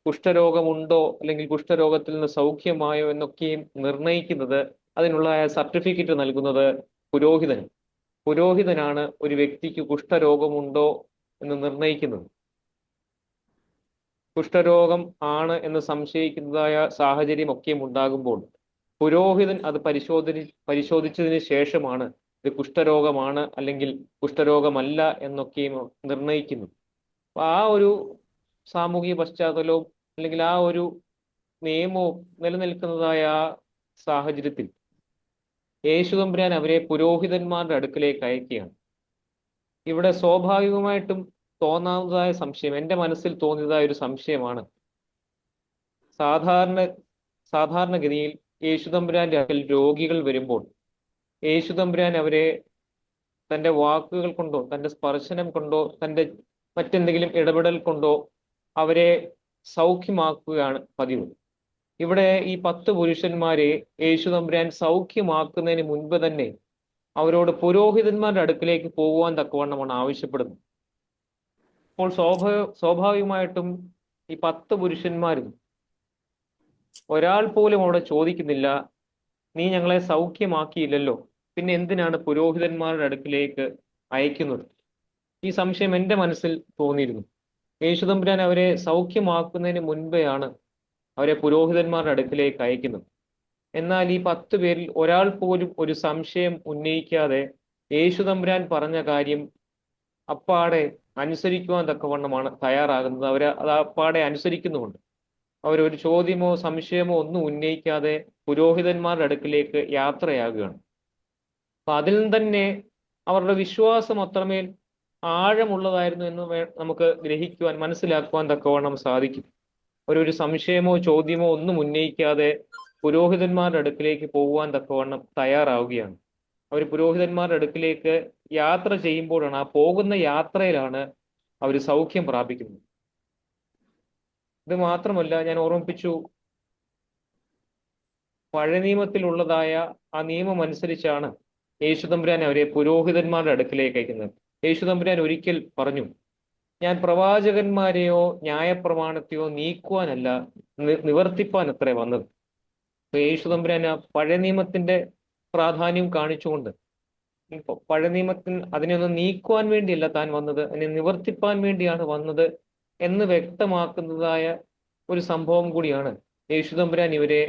കുഷ്ഠരോഗമുണ്ടോ അല്ലെങ്കിൽ കുഷ്ഠരോഗത്തിൽ നിന്ന് സൗഖ്യമായോ എന്നൊക്കെയും നിർണയിക്കുന്നത്, അതിനുള്ള സർട്ടിഫിക്കറ്റ് നൽകുന്നത് പുരോഹിതനാണ് ഒരു വ്യക്തിക്ക് കുഷ്ഠരോഗമുണ്ടോ എന്ന് നിർണയിക്കുന്നത്. കുഷ്ഠരോഗം ആണ് എന്ന് സംശയിക്കുന്നതായ സാഹചര്യം ഒക്കെയും ഉണ്ടാകുമ്പോൾ പുരോഹിതൻ അത് പരിശോധിച്ചതിന് ശേഷമാണ് ഇത് കുഷ്ഠരോഗമാണ് അല്ലെങ്കിൽ കുഷ്ഠരോഗമല്ല എന്നൊക്കെയും നിർണയിക്കുന്നു. അപ്പൊ ആ ഒരു സാമൂഹിക പശ്ചാത്തലവും അല്ലെങ്കിൽ ആ ഒരു നിയമവും നിലനിൽക്കുന്നതായ ആ സാഹചര്യത്തിൽ യേശു തമ്പുരാൻ അവരെ പുരോഹിതന്മാരുടെ അടുക്കലേക്ക് അയക്കുകയാണ്. ഇവിടെ സ്വാഭാവികമായിട്ടും തോന്നാവുന്നതായ സംശയം, എൻ്റെ മനസ്സിൽ തോന്നിയതായ ഒരു സംശയമാണ്, സാധാരണഗതിയിൽ യേശു തമ്പുരാന്റെ അടുക്കൽ രോഗികൾ വരുമ്പോൾ യേശു തമ്പുരാൻ അവരെ തൻ്റെ വാക്കുകൾ കൊണ്ടോ തൻ്റെ സ്പർശനം കൊണ്ടോ തൻ്റെ മറ്റെന്തെങ്കിലും ഇടപെടൽ കൊണ്ടോ അവരെ സൗഖ്യമാക്കുകയാണ് പതിവ്. ഇവിടെ ഈ 10 പുരുഷന്മാരെ യേശു തമ്പുരാൻ സൗഖ്യമാക്കുന്നതിന് മുൻപ് തന്നെ അവരോട് പുരോഹിതന്മാരുടെ അടുക്കിലേക്ക് പോകുവാൻ തക്കവണ്ണമാണ് ആവശ്യപ്പെടുന്നത്. അപ്പോൾ സ്വാഭാവികമായിട്ടും ഈ 10 പുരുഷന്മാരും ഒരാൾ പോലും അവിടെ ചോദിക്കുന്നില്ല, നീ ഞങ്ങളെ സൗഖ്യമാക്കിയില്ലല്ലോ, പിന്നെ എന്തിനാണ് പുരോഹിതന്മാരുടെ അടുക്കിലേക്ക് അയക്കുന്നത്? ഈ സംശയം എൻ്റെ മനസ്സിൽ തോന്നിയിരുന്നു. യേശു തമ്പുരാൻ അവരെ സൗഖ്യമാക്കുന്നതിന് മുൻപെയാണ് അവരെ പുരോഹിതന്മാരുടെ അടുക്കിലേക്ക് അയക്കുന്നത്. എന്നാൽ ഈ 10 പേരിൽ ഒരാൾ പോലും ഒരു സംശയം ഉന്നയിക്കാതെ യേശു തമ്പുരാൻ പറഞ്ഞ കാര്യം അപ്പാടെ അനുസരിക്കുവാൻ തക്കവണ്ണമാണ് തയ്യാറാകുന്നത്. അത് അപ്പാടെ അനുസരിക്കുന്നുമുണ്ട്. അവരൊരു ചോദ്യമോ സംശയമോ ഒന്നും ഉന്നയിക്കാതെ പുരോഹിതന്മാരുടെ അടുക്കിലേക്ക് യാത്രയാകുകയാണ്. അപ്പൊ അതിൽ തന്നെ അവരുടെ വിശ്വാസം അത്രമേൽ ആഴമുള്ളതായിരുന്നു എന്ന് നമുക്ക് ഗ്രഹിക്കുവാൻ, മനസ്സിലാക്കുവാൻ തക്കവണ്ണം സാധിക്കും. ഒരു സംശയമോ ചോദ്യമോ ഒന്നും ഉന്നയിക്കാതെ പുരോഹിതന്മാരുടെ അടുക്കിലേക്ക് പോകുവാൻ തക്കവണ്ണം തയ്യാറാവുകയാണ്. അവർ പുരോഹിതന്മാരുടെ അടുക്കിലേക്ക് യാത്ര ചെയ്യുമ്പോഴാണ്, ആ പോകുന്ന യാത്രയിലാണ് അവർ സൗഖ്യം പ്രാപിക്കുന്നത്. ഇത് മാത്രമല്ല, ഞാൻ ഓർമ്മിപ്പിച്ചു, പഴയ നിയമത്തിലുള്ളതായ ആ നിയമം അനുസരിച്ചാണ് യേശുതമ്പുരാൻ അവരെ പുരോഹിതന്മാരുടെ അടുക്കിലേക്ക് അയക്കുന്നത്. യേശുതമ്പുരാൻ ഒരിക്കൽ പറഞ്ഞു, ഞാൻ പ്രവാചകന്മാരെയോ ന്യായപ്രമാണത്തെയോ നീക്കുവാനല്ല, നിവർത്തിപ്പാൻ അത്രേ വന്നത്. യേശുതമ്പുരാൻ പഴയ നിയമത്തിന്റെ പ്രാധാന്യം കാണിച്ചുകൊണ്ട്, പഴയ നിയമത്തിന് അതിനെ ഒന്ന് നീക്കുവാൻ വേണ്ടിയല്ല താൻ വന്നത്, അതിനെ നിവർത്തിപ്പാൻ വേണ്ടിയാണ് വന്നത് എന്ന് വ്യക്തമാക്കുന്നതായ ഒരു സംഭവം കൂടിയാണ് യേശുതമ്പുരാൻ ഇവരെ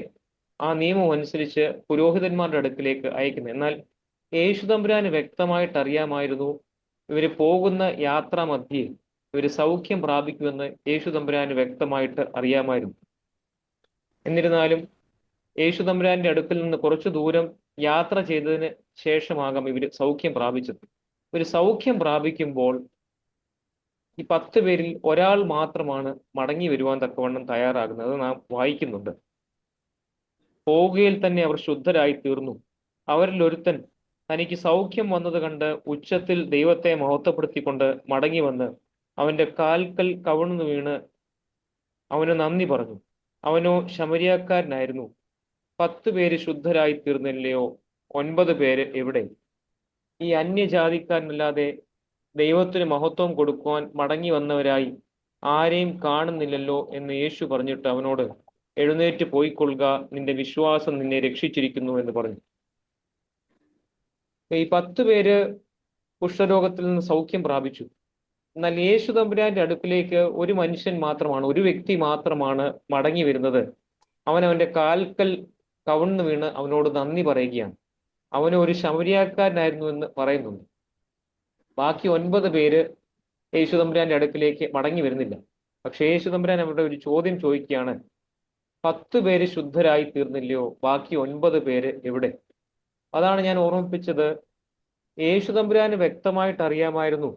ആ നിയമം അനുസരിച്ച് പുരോഹിതന്മാരുടെ അടുക്കിലേക്ക് അയക്കുന്നത്. എന്നാൽ യേശുതമ്പുരാന് വ്യക്തമായിട്ട് അറിയാമായിരുന്നു, ഇവര് പോകുന്ന യാത്രാ മധ്യേ ഇവര് സൗഖ്യം പ്രാപിക്കുമെന്ന് യേശുതമ്പുരാന് വ്യക്തമായിട്ട് അറിയാമായിരുന്നു. എന്നിരുന്നാലും യേശുതമ്പുരാന്റെ അടുക്കൽ നിന്ന് കുറച്ചു ദൂരം യാത്ര ചെയ്തതിന് ശേഷമാകാം ഇവര് സൗഖ്യം പ്രാപിച്ചത്. ഇവര് സൗഖ്യം പ്രാപിക്കുമ്പോൾ ഈ 10 പേരിൽ ഒരാൾ മാത്രമാണ് മടങ്ങി വരുവാൻ തക്കവണ്ണം തയ്യാറാകുന്നത്. അത് നാം വായിക്കുന്നുണ്ട്. പോവുകയിൽ തന്നെ അവർ ശുദ്ധരായി തീർന്നു. അവരിൽ ഒരുത്തൻ തനിക്ക് സൗഖ്യം വന്നത് കണ്ട് ഉച്ചത്തിൽ ദൈവത്തെ മഹത്വപ്പെടുത്തിക്കൊണ്ട് മടങ്ങി വന്ന് അവന്റെ കാൽക്കൽ കവിണ്ണു വീണ് അവന് നന്ദി പറഞ്ഞു. അവനോ ശമരിയാക്കാരനായിരുന്നു. 10 പേര് ശുദ്ധരായി തീർന്നില്ലയോ? 9 പേര് എവിടെ? ഈ അന്യജാതിക്കാരനല്ലാതെ ദൈവത്തിന് മഹത്വം കൊടുക്കുവാൻ മടങ്ങി വന്നവരായി ആരെയും കാണുന്നില്ലല്ലോ എന്ന് യേശു പറഞ്ഞിട്ട് അവനോട്, എഴുന്നേറ്റ് പോയിക്കൊള്ളുക, നിന്റെ വിശ്വാസം നിന്നെ രക്ഷിച്ചിരിക്കുന്നു എന്ന് പറഞ്ഞു. ഈ 10 പേര് കുഷ്ഠരോഗത്തിൽ നിന്ന് സൗഖ്യം പ്രാപിച്ചു. എന്നാൽ യേശു തമ്പുരാന്റെ അടുക്കിലേക്ക് ഒരു മനുഷ്യൻ മാത്രമാണ്, ഒരു വ്യക്തി മാത്രമാണ് മടങ്ങി വരുന്നത്. അവന്റെ കാൽക്കൽ കവിണ്ണു വീണ് അവനോട് നന്ദി പറയുകയാണ്. അവന് ഒരു ശമരിയാക്കാരനായിരുന്നു എന്ന് പറയുന്നുണ്ട്. ബാക്കി 9 പേര് യേശു തമ്പുരാന്റെ അടുക്കിലേക്ക് മടങ്ങി വരുന്നില്ല. പക്ഷെ യേശു തമ്പുരാൻ അവരുടെ ഒരു ചോദ്യം ചോദിക്കുകയാണ്, 10 പേര് ശുദ്ധരായി തീർന്നില്ലയോ? ബാക്കി 9 പേര് എവിടെ? അതാണ് ഞാൻ ഓർമ്മിപ്പിച്ചത്. യേശു തമ്പുരാന് വ്യക്തമായിട്ട് അറിയാമായിരുന്നു,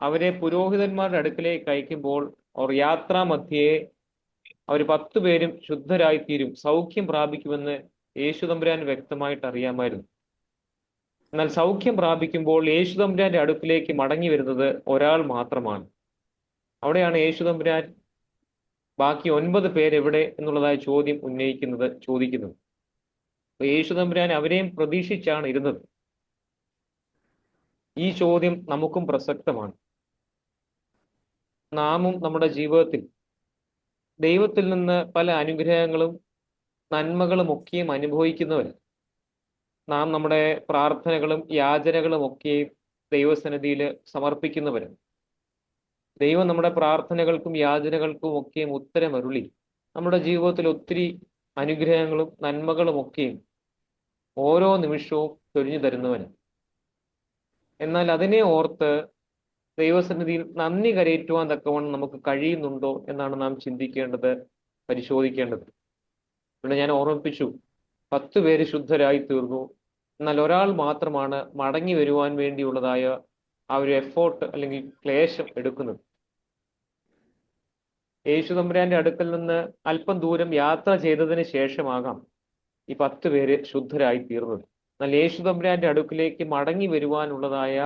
അവരെ പുരോഹിതന്മാരുടെ അടുക്കിലേക്ക് അയക്കുമ്പോൾ അവർ യാത്രാ മധ്യേ അവർ 10 പേരും ശുദ്ധരായി തീരും, സൗഖ്യം പ്രാപിക്കുമെന്ന് യേശു തമ്പുരാന് വ്യക്തമായിട്ട് അറിയാമായിരുന്നു. എന്നാൽ സൗഖ്യം പ്രാപിക്കുമ്പോൾ യേശു തമ്പുരാന്റെ അടുക്കിലേക്ക് മടങ്ങി വരുന്നത് ഒരാൾ മാത്രമാണ്. അവിടെയാണ് യേശു തമ്പുരാൻ ബാക്കി 9 പേരെവിടെ എന്നുള്ളതായ ചോദ്യം ചോദിക്കുന്നത്. യേശു തമ്പുരാൻ അവരെയും പ്രതീക്ഷിച്ചാണ് ഇരുന്നത്. ഈ ചോദ്യം നമുക്കും പ്രസക്തമാണ്. നാമും നമ്മുടെ ജീവിതത്തിൽ ദൈവത്തിൽ നിന്ന് പല അനുഗ്രഹങ്ങളും നന്മകളും ഒക്കെയും അനുഭവിക്കുന്നവർ. നാം നമ്മുടെ പ്രാർത്ഥനകളും യാചനകളും ഒക്കെയും ദൈവസന്നിധിയിൽ സമർപ്പിക്കുന്നവർ. ദൈവം നമ്മുടെ പ്രാർത്ഥനകൾക്കും യാചനകൾക്കും ഒക്കെയും ഉത്തരമരുളി നമ്മുടെ ജീവിതത്തിൽ ഒത്തിരി അനുഗ്രഹങ്ങളും നന്മകളും ഒക്കെയും ഓരോ നിമിഷവും ചൊരിഞ്ഞു തരുന്നവന്. എന്നാൽ അതിനെ ഓർത്ത് ദൈവസന്നിധിയിൽ നന്ദി കരയേറ്റുവാൻ തക്കവണ്ണം നമുക്ക് കഴിയുന്നുണ്ടോ എന്നാണ് നാം ചിന്തിക്കേണ്ടത്, പരിശോധിക്കേണ്ടത്. ഇവിടെ ഞാൻ ഓർമ്മിപ്പിച്ചു, 10 പേര് ശുദ്ധരായി തീർന്നു. എന്നാൽ ഒരാൾ മാത്രമാണ് മടങ്ങി വരുവാൻ വേണ്ടിയുള്ളതായ ആ ഒരു എഫോർട്ട് അല്ലെങ്കിൽ ക്ലേശം എടുക്കുന്നത്. യേശു തമ്പുരാന്റെ അടുക്കൽ നിന്ന് അല്പം ദൂരം യാത്ര ചെയ്തതിന് ശേഷമാകാം ഈ 10 പേര് ശുദ്ധരായി തീർന്നത്. എന്നാൽ യേശു തമ്പുരാന്റെ അടുക്കിലേക്ക് മടങ്ങി വരുവാനുള്ളതായ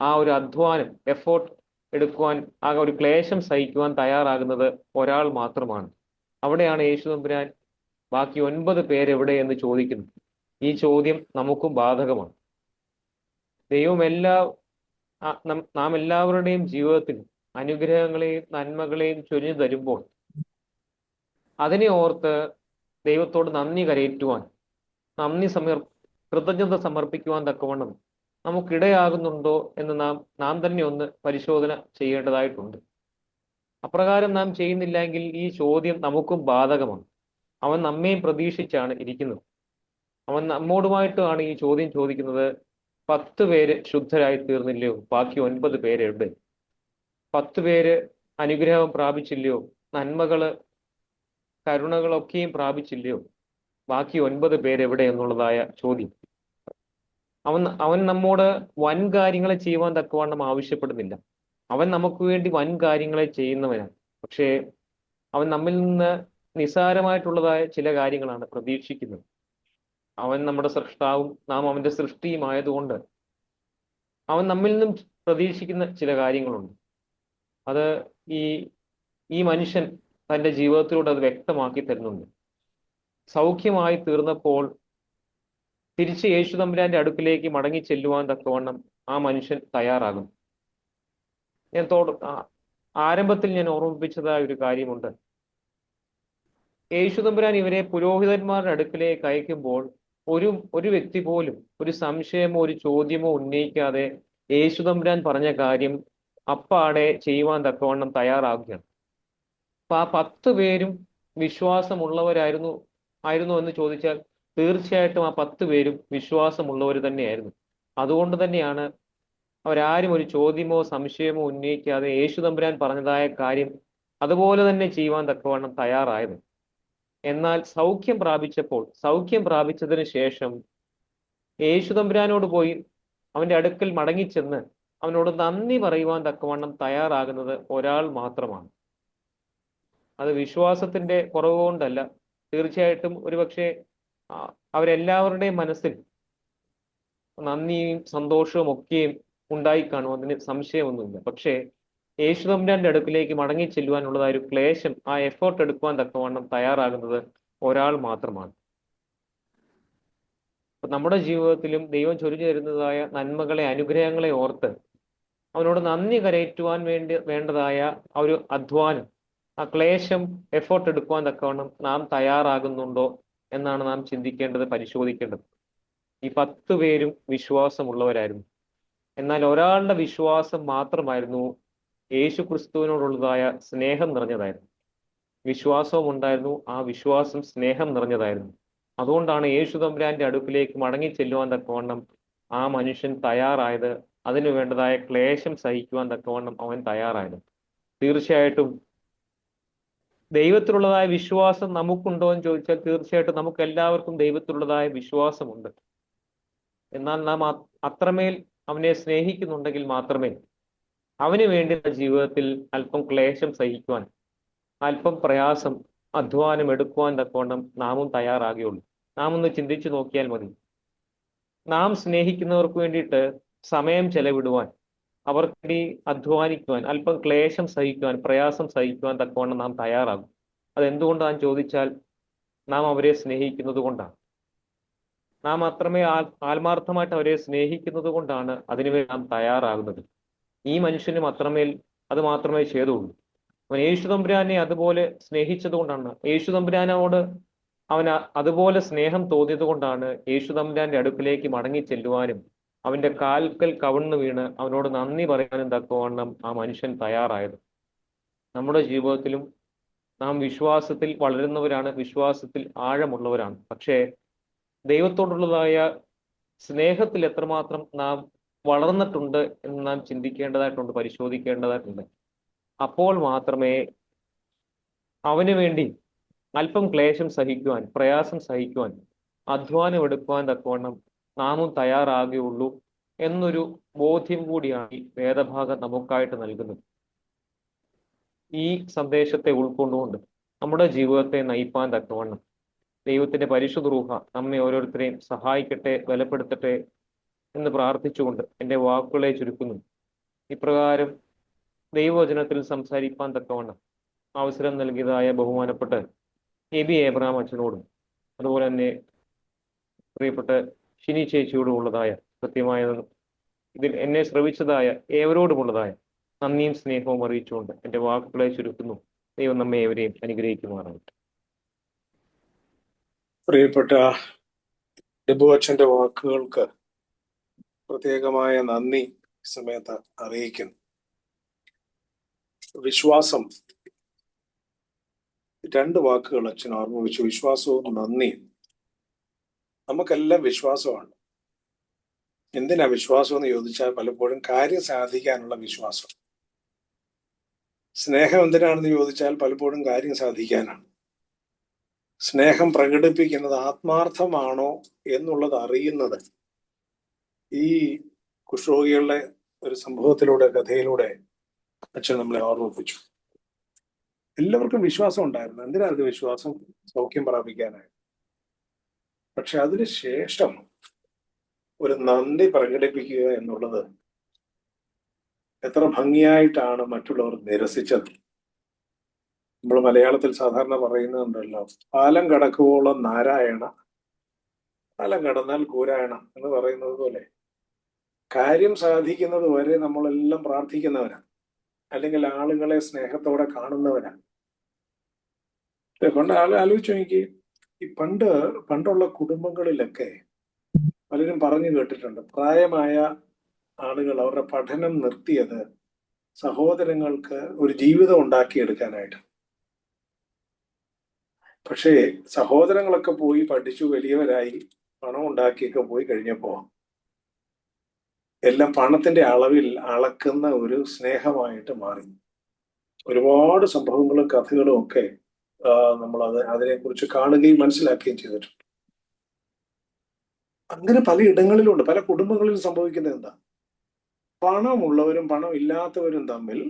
ആ ഒരു അധ്വാനം, എഫോർട്ട് എടുക്കുവാൻ, ആ ഒരു ക്ലേശം സഹിക്കുവാൻ തയ്യാറാകുന്നത് ഒരാൾ മാത്രമാണ്. അവിടെയാണ് യേശു തമ്പുരാൻ ബാക്കി 9 പേരെവിടെ എന്ന് ചോദിക്കുന്നത്. ഈ ചോദ്യം നമുക്കും ബാധകമാണ്. ദൈവം നാം എല്ലാവരുടെയും ജീവിതത്തിൽ അനുഗ്രഹങ്ങളെയും നന്മകളെയും ചൊരിഞ്ഞു തരുമ്പോൾ അതിനെ ഓർത്ത് ദൈവത്തോട് നന്ദി കരയേറ്റുവാൻ, കൃതജ്ഞത സമർപ്പിക്കുവാൻ തക്കവണ്ണം നമുക്കിടയാകുന്നുണ്ടോ എന്ന് നാം തന്നെ ഒന്ന് പരിശോധന ചെയ്യേണ്ടതായിട്ടുണ്ട്. അപ്രകാരം നാം ചെയ്യുന്നില്ലെങ്കിൽ ഈ ചോദ്യം നമുക്കും ബാധകമാണ്. അവൻ നമ്മെയും പ്രതീക്ഷിച്ചാണ് ഇരിക്കുന്നത്. അവൻ നമ്മോടുമായിട്ടാണ് ഈ ചോദ്യം ചോദിക്കുന്നത്. 10 പേര് ശുദ്ധരായി തീർന്നില്ലയോ? ബാക്കി 9 പേരെവിടെ? 10 പേര് അനുഗ്രഹം പ്രാപിച്ചില്ലയോ? നന്മകള് കരുണകളൊക്കെയും പ്രാപിച്ചില്ലയോ? ബാക്കി 9 പേരെവിടെ എന്നുള്ളതായ ചോദ്യം. അവൻ നമ്മോട് വൻ കാര്യങ്ങളെ ചെയ്യുവാൻ തക്കവണ്ണം ആവശ്യപ്പെടുന്നില്ല. അവൻ നമുക്ക് വേണ്ടി വൻ കാര്യങ്ങളെ ചെയ്യുന്നവനാണ്. പക്ഷേ അവൻ നമ്മിൽ നിന്ന് നിസ്സാരമായിട്ടുള്ളതായ ചില കാര്യങ്ങളാണ് പ്രതീക്ഷിക്കുന്നത്. അവൻ നമ്മുടെ സൃഷ്ടാവും നാം അവന്റെ സൃഷ്ടിയുമായതുകൊണ്ട് അവൻ നമ്മിൽ നിന്നും പ്രതീക്ഷിക്കുന്ന ചില കാര്യങ്ങളുണ്ട്. അത് ഈ മനുഷ്യൻ തന്റെ ജീവിതത്തിലൂടെ അത് വ്യക്തമാക്കി തരുന്നുണ്ട്. സൗഖ്യമായി തീർന്നപ്പോൾ തിരിച്ച് യേശു തമ്പുരാന്റെ അടുക്കിലേക്ക് മടങ്ങി ചെല്ലുവാൻ തക്കവണ്ണം ആ മനുഷ്യൻ തയ്യാറാകും. ഞാൻ ആരംഭത്തിൽ ഞാൻ ഓർമ്മിപ്പിച്ചതായ ഒരു കാര്യമുണ്ട്. യേശു തമ്പുരാൻ ഇവരെ പുരോഹിതന്മാരുടെ അടുക്കിലേക്ക് അയക്കുമ്പോൾ ഒരു വ്യക്തി പോലും ഒരു സംശയമോ ഒരു ചോദ്യമോ ഉന്നയിക്കാതെ യേശു തമ്പുരാൻ പറഞ്ഞ കാര്യം അപ്പാടെ ചെയ്യുവാൻ തക്കവണ്ണം തയ്യാറാകുകയാണ്. അപ്പൊ ആ 10 പേരും വിശ്വാസമുള്ളവരായിരുന്നു എന്ന് ചോദിച്ചാൽ തീർച്ചയായിട്ടും ആ 10 പേരും വിശ്വാസമുള്ളവർ തന്നെയായിരുന്നു. അതുകൊണ്ട് തന്നെയാണ് അവരാരും ഒരു ചോദ്യമോ സംശയമോ ഉന്നയിക്കാതെ യേശു തമ്പുരാൻ പറഞ്ഞതായ കാര്യം അതുപോലെ തന്നെ ചെയ്യുവാൻ തക്കവണ്ണം തയ്യാറായത്. എന്നാൽ സൗഖ്യം പ്രാപിച്ചതിന് ശേഷം യേശു തമ്പുരാനോട് പോയി അവന്റെ അടുക്കൽ മടങ്ങിച്ചെന്ന് അവനോട് നന്ദി പറയുവാൻ തക്കവണ്ണം തയ്യാറാകുന്നത് ഒരാൾ മാത്രമാണ്. അത് വിശ്വാസത്തിന്റെ കുറവ് കൊണ്ടല്ല. തീർച്ചയായിട്ടും ഒരുപക്ഷെ അവരെല്ലാവരുടെയും മനസ്സിൽ നന്ദിയും സന്തോഷവും ഒക്കെയും ഉണ്ടായി കാണും, അതിന് സംശയമൊന്നുമില്ല. പക്ഷേ യേശു തമ്പുരാന്റെ അടുക്കിലേക്ക് മടങ്ങി ചെല്ലുവാനുള്ളതായ ഒരു ക്ലേശം, ആ എഫേർട്ട് എടുക്കുവാൻ തക്കവണ്ണം തയ്യാറാകുന്നത് ഒരാൾ മാത്രമാണ്. നമ്മുടെ ജീവിതത്തിലും ദൈവം ചൊരിഞ്ഞു തരുന്നതായ നന്മകളെ അനുഗ്രഹങ്ങളെ ഓർത്ത് അവനോട് നന്ദി കരയറ്റുവാൻ വേണ്ടതായ ആ ഒരു അധ്വാനം, ആ ക്ലേശം, എഫേർട്ട് എടുക്കുവാൻ തക്കവണ്ണം നാം തയ്യാറാകുന്നുണ്ടോ എന്നാണ് നാം ചിന്തിക്കേണ്ടത്, പരിശോധിക്കേണ്ടത്. ഈ 10 പേരും വിശ്വാസമുള്ളവരായിരുന്നു. എന്നാൽ ഒരാളുടെ വിശ്വാസം മാത്രമായിരുന്നു യേശു ക്രിസ്തുവിനോടുള്ളതായ സ്നേഹം നിറഞ്ഞതായിരുന്നു. വിശ്വാസവും ഉണ്ടായിരുന്നു, ആ വിശ്വാസം സ്നേഹം നിറഞ്ഞതായിരുന്നു. അതുകൊണ്ടാണ് യേശു തമ്പുരാന്റെ അടുക്കിലേക്ക് മടങ്ങി ചെല്ലുവാൻ തക്കവണ്ണം ആ മനുഷ്യൻ തയ്യാറായത്. അതിനു വേണ്ടതായ ക്ലേശം സഹിക്കുവാൻ തക്കവണ്ണം അവൻ തയ്യാറായത്. തീർച്ചയായിട്ടും ദൈവത്തിലുള്ളതായ വിശ്വാസം നമുക്കുണ്ടോ എന്ന് ചോദിച്ചാൽ തീർച്ചയായിട്ടും നമുക്ക് എല്ലാവർക്കും ദൈവത്തിലുള്ളതായ വിശ്വാസമുണ്ട്. എന്നാൽ നാം അത്രമേൽ അവനെ സ്നേഹിക്കുന്നുണ്ടെങ്കിൽ മാത്രമേ അവന് വേണ്ടി ജീവിതത്തിൽ അല്പം ക്ലേശം സഹിക്കുവാൻ, അല്പം പ്രയാസം, അധ്വാനം എടുക്കുവാൻ തക്കവണ്ണം നാമും തയ്യാറാകുകയുള്ളൂ. നാം ഒന്ന് ചിന്തിച്ചു നോക്കിയാൽ മതി. നാം സ്നേഹിക്കുന്നവർക്ക് വേണ്ടിയിട്ട് സമയം ചെലവിടുവാൻ, അവർക്ക് വേണ്ടി അധ്വാനിക്കുവാൻ, അല്പം ക്ലേശം സഹിക്കുവാൻ, പ്രയാസം സഹിക്കുവാൻ തക്കവണ്ണം നാം തയ്യാറാകും. അതെന്തുകൊണ്ടാന്ന് ചോദിച്ചാൽ നാം അവരെ സ്നേഹിക്കുന്നത് കൊണ്ടാണ്. നാം അത്രമേ ആത്മാർത്ഥമായിട്ട് അവരെ സ്നേഹിക്കുന്നത് കൊണ്ടാണ് അതിനുവേണ്ടി നാം തയ്യാറാകുന്നത്. ഈ മനുഷ്യനും അത്രമേൽ അത് മാത്രമേ ചെയ്തുള്ളൂ. അവൻ യേശു തമ്പുരാനെ അതുപോലെ സ്നേഹിച്ചത് കൊണ്ടാണ്, യേശു തമ്പുരാനോട് അവന് അതുപോലെ സ്നേഹം തോന്നിയത് കൊണ്ടാണ് യേശു തമ്പുരാന്റെ അടുക്കിലേക്ക് മടങ്ങി ചെല്ലുവാനും അവന്റെ കാൽക്കൽ കവിണ്ണു വീണ് അവനോട് നന്ദി പറയാനും തക്കവണ്ണം ആ മനുഷ്യൻ തയ്യാറായത്. നമ്മുടെ ജീവിതത്തിലും നാം വിശ്വാസത്തിൽ വളരുന്നവരാണ്, വിശ്വാസത്തിൽ ആഴമുള്ളവരാണ്. പക്ഷേ ദൈവത്തോടുള്ളതായ സ്നേഹത്തിൽ എത്രമാത്രം നാം വളർന്നിട്ടുണ്ട് എന്ന് നാം ചിന്തിക്കേണ്ടതായിട്ടുണ്ട്, പരിശോധിക്കേണ്ടതായിട്ടുണ്ട്. അപ്പോൾ മാത്രമേ അവന് വേണ്ടി അല്പം ക്ലേശം സഹിക്കുവാൻ, പ്രയാസം സഹിക്കുവാൻ, അധ്വാനം എടുക്കുവാൻ തക്കവണ്ണം നാമും തയ്യാറാകുകയുള്ളൂ എന്നൊരു ബോധ്യം കൂടിയാണ് ഈ വേദഭാഗം നമുക്കായിട്ട് നൽകുന്നത്. ഈ സന്ദേശത്തെ ഉൾക്കൊണ്ടുകൊണ്ട് നമ്മുടെ ജീവിതത്തെ നയിപ്പാൻ തക്കവണ്ണം ദൈവത്തിന്റെ പരിശുദ്ധ റൂഹ നമ്മെ ഓരോരുത്തരെയും സഹായിക്കട്ടെ, ബലപ്പെടുത്തട്ടെ എന്ന് പ്രാർത്ഥിച്ചുകൊണ്ട് എൻ്റെ വാക്കുകളെ ചുരുക്കുന്നു. ഇപ്രകാരം ദൈവവചനത്തിൽ സംസാരിപ്പാൻ തക്കവണ്ണം അവസരം നൽകിയതായ ബഹുമാനപ്പെട്ട എബി ഏബ്രഹാം അച്ഛനോടും അതുപോലെ തന്നെ പ്രിയപ്പെട്ട ഷിനി ചേച്ചിയോടും ഉള്ളതായ കൃത്യമായ ഇതിൽ എന്നെ ശ്രവിച്ചതായ ഏവരോടുമുള്ളതായ നന്ദിയും സ്നേഹവും അറിയിച്ചുകൊണ്ട് എൻ്റെ വാക്കുകളെ ചുരുക്കുന്നു. ദൈവം നമ്മെ ഏവരെയും അനുഗ്രഹിക്കുമാറാകട്ടെ. പ്രിയപ്പെട്ട ഡെബു അച്ഛന്റെ വാക്കുകൾക്ക് പ്രത്യേകമായ നന്ദി സമയത്ത് അറിയിക്കുന്നു. വിശ്വാസം, 2 വാക്കുകൾ അച്ഛൻ ഓർമ്മ വെച്ചു, വിശ്വാസവും നന്ദിയും. നമുക്കെല്ലാം വിശ്വാസമാണ്. എന്തിനാ വിശ്വാസം എന്ന് ചോദിച്ചാൽ പലപ്പോഴും കാര്യം സാധിക്കാനുള്ള വിശ്വാസം. സ്നേഹം എന്തിനാണെന്ന് ചോദിച്ചാൽ പലപ്പോഴും കാര്യം സാധിക്കാനാണ്. സ്നേഹം പ്രകടിപ്പിക്കുന്നത് ആത്മാർത്ഥമാണോ എന്നുള്ളത് അറിയുന്നത് ഈ കുഷ്ഠരോഗികളുടെ ഒരു സംഭവത്തിലൂടെ, കഥയിലൂടെ അച്ഛൻ നമ്മളെ ഓർമ്മിപ്പിച്ചു. എല്ലാവർക്കും വിശ്വാസം ഉണ്ടായിരുന്നു. എന്തിനായിരുന്നു വിശ്വാസം? സൗഖ്യം പ്രാപിക്കാനായി. പക്ഷെ അതിനുശേഷം ഒരു നന്ദി പ്രകടിപ്പിക്കുക എന്നുള്ളത് എത്ര ഭംഗിയായിട്ടാണ് മറ്റുള്ളവർ നിരസിച്ചത്. നമ്മൾ മലയാളത്തിൽ സാധാരണ പറയുന്നുണ്ടല്ലോ, പാലം കടക്കുവോളം നാരായണ, പാലം കടന്നാൽ കൂരായണ എന്ന് പറയുന്നത് പോലെ കാര്യം സാധിക്കുന്നത് വരെ നമ്മളെല്ലാം പ്രാർത്ഥിക്കുന്നവരാണ്, അല്ലെങ്കിൽ ആളുകളെ സ്നേഹത്തോടെ കാണുന്നവരാണ്. പണ്ട് ആലോചിച്ചു നോക്കി, ഈ പണ്ടുള്ള കുടുംബങ്ങളിലൊക്കെ പലരും പറഞ്ഞു കേട്ടിട്ടുണ്ട്, പ്രായമായ ആളുകൾ അവരുടെ പഠനം നിർത്തിയത് സഹോദരങ്ങൾക്ക് ഒരു ജീവിതം ഉണ്ടാക്കിയെടുക്കാനായിട്ട്. പക്ഷേ സഹോദരങ്ങളൊക്കെ പോയി പഠിച്ചു വലിയവരായി പണം ഉണ്ടാക്കിയൊക്കെ പോയി കഴിഞ്ഞപ്പോ എല്ലാം പണത്തിന്റെ അളവിൽ അളക്കുന്ന ഒരു സ്നേഹമായിട്ട് മാറി. ഒരുപാട് സംഭവങ്ങളും കഥകളും ഒക്കെ നമ്മൾ അതിനെക്കുറിച്ച് കാണുകയും മനസ്സിലാക്കുകയും ചെയ്തിട്ടുണ്ട്. അങ്ങനെ പല ഇടങ്ങളിലുണ്ട്. പല കുടുംബങ്ങളിൽ സംഭവിക്കുന്നത് എന്താ? പണമുള്ളവരും പണം ഇല്ലാത്തവരും തമ്മിൽ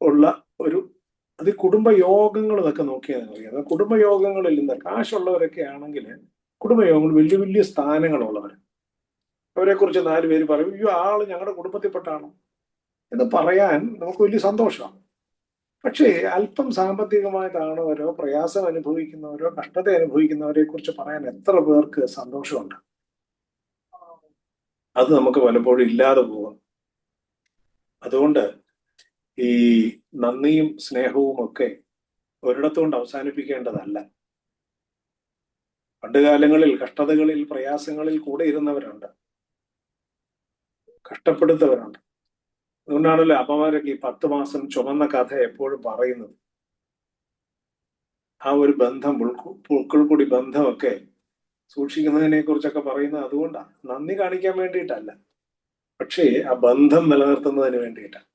ഉള്ള ഒരു അത് കുടുംബയോഗങ്ങൾ ഇതൊക്കെ നോക്കിയാൽ അറിയാം. കുടുംബയോഗങ്ങളിൽ നിന്ന് കാശുള്ളവരൊക്കെ ആണെങ്കിൽ കുടുംബയോഗങ്ങൾ വലിയ വലിയ സ്ഥാനങ്ങളുള്ളവർ, അവരെ കുറിച്ച് 4 പേര് പറയും, അയ്യോ ആള് ഞങ്ങളുടെ കുടുംബത്തിൽപ്പെട്ടാണ് എന്ന് പറയാൻ നമുക്ക് വലിയ സന്തോഷമാണ്. പക്ഷേ അല്പം സാമ്പത്തികമായിട്ടാണവരോ പ്രയാസം അനുഭവിക്കുന്നവരോ കഷ്ടത അനുഭവിക്കുന്നവരെ കുറിച്ച് പറയാൻ എത്ര പേർക്ക് സന്തോഷമുണ്ട്? അത് നമുക്ക് പലപ്പോഴും ഇല്ലാതെ പോകും. അതുകൊണ്ട് ഈ നന്ദിയും സ്നേഹവും ഒക്കെ ഒരിടത്തുകൊണ്ട് അവസാനിപ്പിക്കേണ്ടതല്ല. പണ്ടുകാലങ്ങളിൽ കഷ്ടതകളിൽ പ്രയാസങ്ങളിൽ കൂടെ ഇരുന്നവരുണ്ട്, കഷ്ടപ്പെടുത്തവരുണ്ട്. അതുകൊണ്ടാണല്ലോ അമ്മമാരൊക്കെ ഈ 10 മാസം ചുമന്ന കഥ എപ്പോഴും പറയുന്നത്. ആ ഒരു ബന്ധം, ഉൾക്കൊടി ബന്ധമൊക്കെ സൂക്ഷിക്കുന്നതിനെ കുറിച്ചൊക്കെ പറയുന്നത് അതുകൊണ്ടാണ്. നന്ദി കാണിക്കാൻ വേണ്ടിയിട്ടല്ല, പക്ഷേ ആ ബന്ധം നിലനിർത്തുന്നതിന് വേണ്ടിയിട്ടാണ്.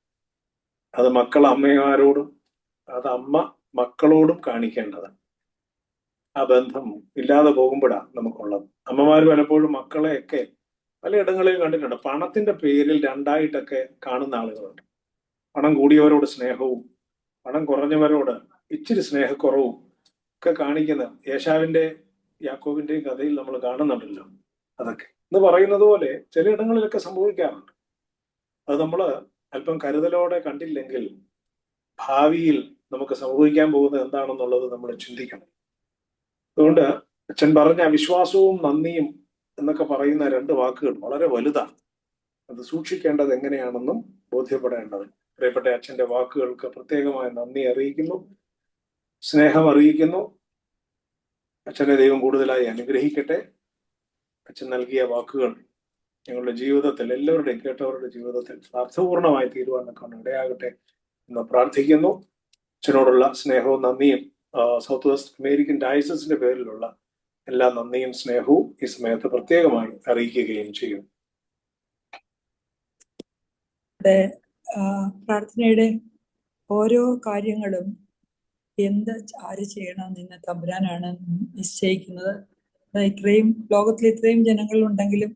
അത് മക്കൾ അമ്മമാരോടും അത് അമ്മ മക്കളോടും കാണിക്കേണ്ടതാണ്. ആ ബന്ധം ഇല്ലാതെ പോകുമ്പോഴാണ് നമുക്കുള്ളത്. അമ്മമാർ പലപ്പോഴും മക്കളെയൊക്കെ പലയിടങ്ങളിൽ കണ്ടിട്ടുണ്ട്, പണത്തിന്റെ പേരിൽ രണ്ടായിട്ടൊക്കെ കാണുന്ന ആളുകളുണ്ട്. പണം കൂടിയവരോട് സ്നേഹവും പണം കുറഞ്ഞവരോട് ഇച്ചിരി സ്നേഹക്കുറവും ഒക്കെ കാണിക്കുന്ന യേശാവിന്റെ യാക്കോബിന്റെയും കഥയിൽ നമ്മൾ കാണുന്നുണ്ടല്ലോ. അതൊക്കെ എന്ന് പറയുന്നത് പോലെ ചിലയിടങ്ങളിലൊക്കെ സംഭവിക്കാറുണ്ട്. അത് നമ്മൾ അല്പം കരുതലോടെ കണ്ടില്ലെങ്കിൽ ഭാവിയിൽ നമുക്ക് സംഭവിക്കാൻ പോകുന്നത് എന്താണെന്നുള്ളത് നമ്മൾ ചിന്തിക്കണം. അതുകൊണ്ട് അച്ഛൻ പറഞ്ഞ വിശ്വാസവും നന്ദിയും എന്നൊക്കെ പറയുന്ന 2 വാക്കുകൾ വളരെ വലുതാണ്. അത് സൂക്ഷിക്കേണ്ടത് എങ്ങനെയാണെന്നും ബോധ്യപ്പെടേണ്ടത്. പ്രിയപ്പെട്ട അച്ഛന്റെ വാക്കുകൾക്ക് പ്രത്യേകമായ നന്ദി അറിയിക്കുന്നു, സ്നേഹം അറിയിക്കുന്നു. അച്ഛനെ ദൈവം കൂടുതലായി അനുഗ്രഹിക്കട്ടെ. അച്ഛൻ നൽകിയ വാക്കുകൾ ഞങ്ങളുടെ ജീവിതത്തിൽ, എല്ലാവരുടെയും കേട്ടവരുടെ ജീവിതത്തിൽ അർത്ഥപൂർണമായി തീരുവാനൊക്കെ ഇടയാകട്ടെ എന്ന് പ്രാർത്ഥിക്കുന്നു. അച്ഛനോടുള്ള സ്നേഹവും നന്ദിയും സൗത്ത് വെസ്റ്റ് അമേരിക്കൻ ഡയസസിന്റെ പേരിലുള്ള എല്ലാ നന്ദിയും സ്നേഹവും ഈ സമയത്ത് പ്രത്യേകമായി അറിയിക്കുകയും ചെയ്യും. പ്രാർത്ഥനയുടെ ഓരോ കാര്യങ്ങളും ആര് ചെയ്യണമെന്ന് ഇന്ന് തമ്പുരാനാണ് നിശ്ചയിക്കുന്നത്. ഇത്രയും ലോകത്തിൽ ഇത്രയും ജനങ്ങളുണ്ടെങ്കിലും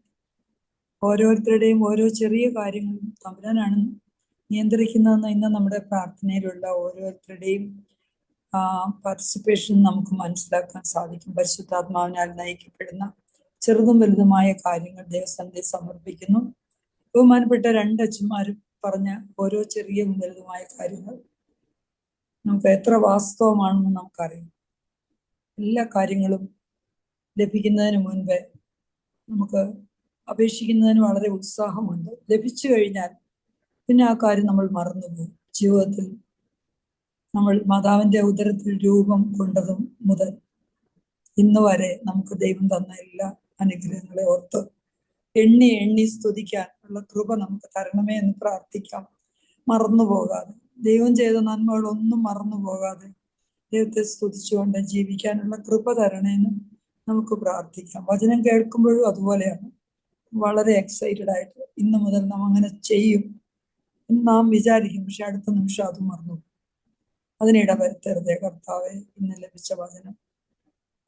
ഓരോരുത്തരുടെയും ഓരോ ചെറിയ കാര്യങ്ങളും തമ്പുരാനാണ് നിയന്ത്രിക്കുന്നതെന്ന് ഇന്ന് നമ്മുടെ പ്രാർത്ഥനയിലുള്ള ഓരോരുത്തരുടെയും പാർട്ടിസിപ്പേഷൻ നമുക്ക് മനസ്സിലാക്കാൻ സാധിക്കും. പരിശുദ്ധാത്മാവിനാൽ നയിക്കപ്പെടുന്ന ചെറുതും വലുതുമായ കാര്യങ്ങൾ ദൈവസന്നിധിയിൽ സമർപ്പിക്കുന്നു. ബഹുമാനപ്പെട്ട 2 അച്ഛന്മാരും പറഞ്ഞ ഓരോ ചെറിയ വലുതുമായ കാര്യങ്ങൾ നമുക്ക് എത്ര വാസ്തവമാണെന്ന് നമുക്കറിയാം. എല്ലാ കാര്യങ്ങളും ലഭിക്കുന്നതിന് മുൻപേ നമുക്ക് അപേക്ഷിക്കുന്നതിന് വളരെ ഉത്സാഹമുണ്ട്. ലഭിച്ചു കഴിഞ്ഞാൽ പിന്നെ ആ കാര്യം നമ്മൾ മറന്നുപോകും. ജീവിതത്തിൽ നമ്മൾ മാതാവിന്റെ ഉദരത്തിൽ രൂപം കൊണ്ടതും മുതൽ ഇന്ന് വരെ നമുക്ക് ദൈവം തന്ന എല്ലാ അനുഗ്രഹങ്ങളെ ഓർത്ത് എണ്ണി എണ്ണി സ്തുതിക്കാൻ ഉള്ള കൃപ നമുക്ക് തരണമേ എന്ന് പ്രാർത്ഥിക്കാം. മറന്നുപോകാതെ, ദൈവം ചെയ്ത നന്മകളൊന്നും മറന്നുപോകാതെ ദൈവത്തെ സ്തുതിച്ചുകൊണ്ട് ജീവിക്കാനുള്ള കൃപ തരണേന്ന് നമുക്ക് പ്രാർത്ഥിക്കാം. വചനം കേൾക്കുമ്പോഴും അതുപോലെയാണ്, വളരെ എക്സൈറ്റഡ് ആയിട്ട് ഇന്ന് മുതൽ നാം അങ്ങനെ ചെയ്യും എന്ന് നാം വിചാരിക്കും. പക്ഷെ അടുത്ത നിമിഷം അത് മറന്നു. അതിനിട വരുത്തരുതേ കർത്താവെ. ഇന്ന് ലഭിച്ച വചനം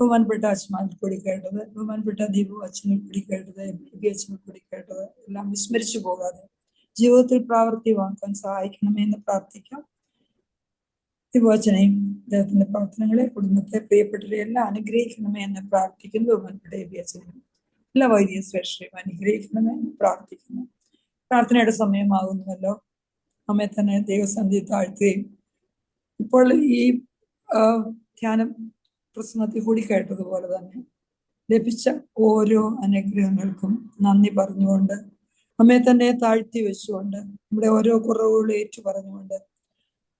ബഹുമാനപ്പെട്ട അച്ഛന്മാരിൽ കൂടി കേട്ടത്, ബഹുമാനപ്പെട്ട ദീപു അച്ഛനിൽ കൂടി കേട്ടത്, അച്ഛനിൽ കൂടി കേട്ടത് എല്ലാം വിസ്മരിച്ചു പോകാതെ ജീവിതത്തിൽ പ്രാവർത്തികമാക്കാൻ സഹായിക്കണമേ എന്ന് പ്രാർത്ഥിക്കാം. ദീപുവച്ചനെയും അദ്ദേഹത്തിന്റെ പ്രവർത്തനങ്ങളെ, കുടുംബത്തെ, പ്രിയപ്പെട്ടവരെ എല്ലാം അനുഗ്രഹിക്കണമേ എന്ന് പ്രാർത്ഥിക്കുന്നു. ബഹുമാനപ്പെട്ട അച്ഛനെയും എല്ലാ വൈദിക ശ്രേഷ്ഠയും അനുഗ്രഹിക്കണമേ എന്ന് പ്രാർത്ഥിക്കുന്നു. പ്രാർത്ഥനയുടെ സമയമാകുന്നുവല്ലോ. നമ്മെ തന്നെ ദൈവസന്നിധി താഴ്ത്തുകയും ഇപ്പോൾ ഈ ധ്യാനം പ്രസംഗത്തിൽ കൂടി കേട്ടതുപോലെ തന്നെ ലഭിച്ച ഓരോ അനുഗ്രഹങ്ങൾക്കും നന്ദി പറഞ്ഞുകൊണ്ട് നമ്മെ തന്നെ താഴ്ത്തി വെച്ചുകൊണ്ട് നമ്മുടെ ഓരോ കുറവുകളും ഏറ്റു പറഞ്ഞുകൊണ്ട്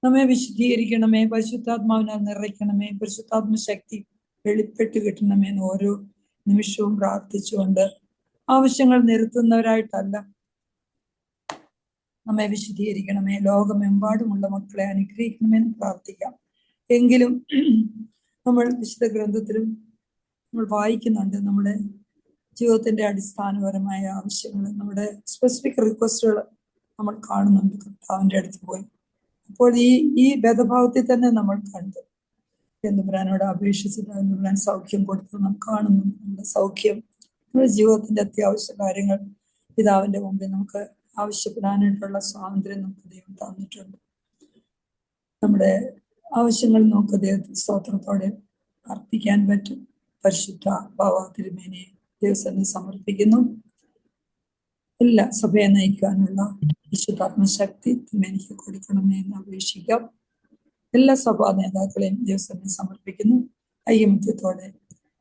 നമ്മെ വിശുദ്ധീകരിക്കണമേ, പരിശുദ്ധാത്മാവിനാൽ നിറയ്ക്കണമേ, പരിശുദ്ധാത്മ ശക്തി വെളിപ്പെട്ട് കിട്ടണമേ എന്ന് ഓരോ നിമിഷവും പ്രാർത്ഥിച്ചുകൊണ്ട് ആവശ്യങ്ങൾ നിരത്തുന്നവരായിട്ടല്ല, നമ്മെ വിശുദ്ധീകരിക്കണമേ, ലോകമെമ്പാടുമുള്ള മക്കളെ അനുഗ്രഹിക്കണമെന്ന് പ്രാർത്ഥിക്കാം. എങ്കിലും നമ്മൾ വിശുദ്ധ ഗ്രന്ഥത്തിലും നമ്മൾ വായിക്കുന്നുണ്ട് നമ്മുടെ ജീവിതത്തിന്റെ അടിസ്ഥാനപരമായ ആവശ്യങ്ങൾ, നമ്മുടെ സ്പെസിഫിക് റിക്വസ്റ്റുകൾ നമ്മൾ കാണുന്നുണ്ട് കർത്താവിന്റെ അടുത്ത് പോയി. അപ്പോൾ ഈ ഭേദഭാവത്തിൽ തന്നെ നമ്മൾ കണ്ടു എന്നുപുരാനോട് അപേക്ഷിച്ചിട്ട് എന്നുപുരാൻ സൗഖ്യം കൊടുത്ത് നാം കാണുന്നുണ്ട്. നമ്മുടെ സൗഖ്യം, നമ്മുടെ ജീവിതത്തിന്റെ അത്യാവശ്യ കാര്യങ്ങൾ പിതാവിന്റെ മുമ്പിൽ നമുക്ക് ആവശ്യപ്പെടാനായിട്ടുള്ള സ്വാതന്ത്ര്യം നമുക്ക് ദൈവം തന്നിട്ടുണ്ട്. നമ്മുടെ ആവശ്യങ്ങൾ നമുക്ക് ദൈവത്തിന് സ്തോത്രത്തോടെ അർപ്പിക്കാൻ പറ്റും. പരിശുദ്ധ ബാവ തിരുമേനിയെ ദൈവസന്നിധി സമർപ്പിക്കുന്നു. എല്ലാ സഭയെ നയിക്കാനുള്ള വിശുദ്ധാത്മശക്തി തിരുമേനിക്ക് കൊടുക്കണമേ എന്ന് അപേക്ഷിക്കാം. എല്ലാ സഭാ നേതാക്കളെയും ദൈവസന്നിധി സമർപ്പിക്കുന്നു. ഐകമത്യത്തോടെ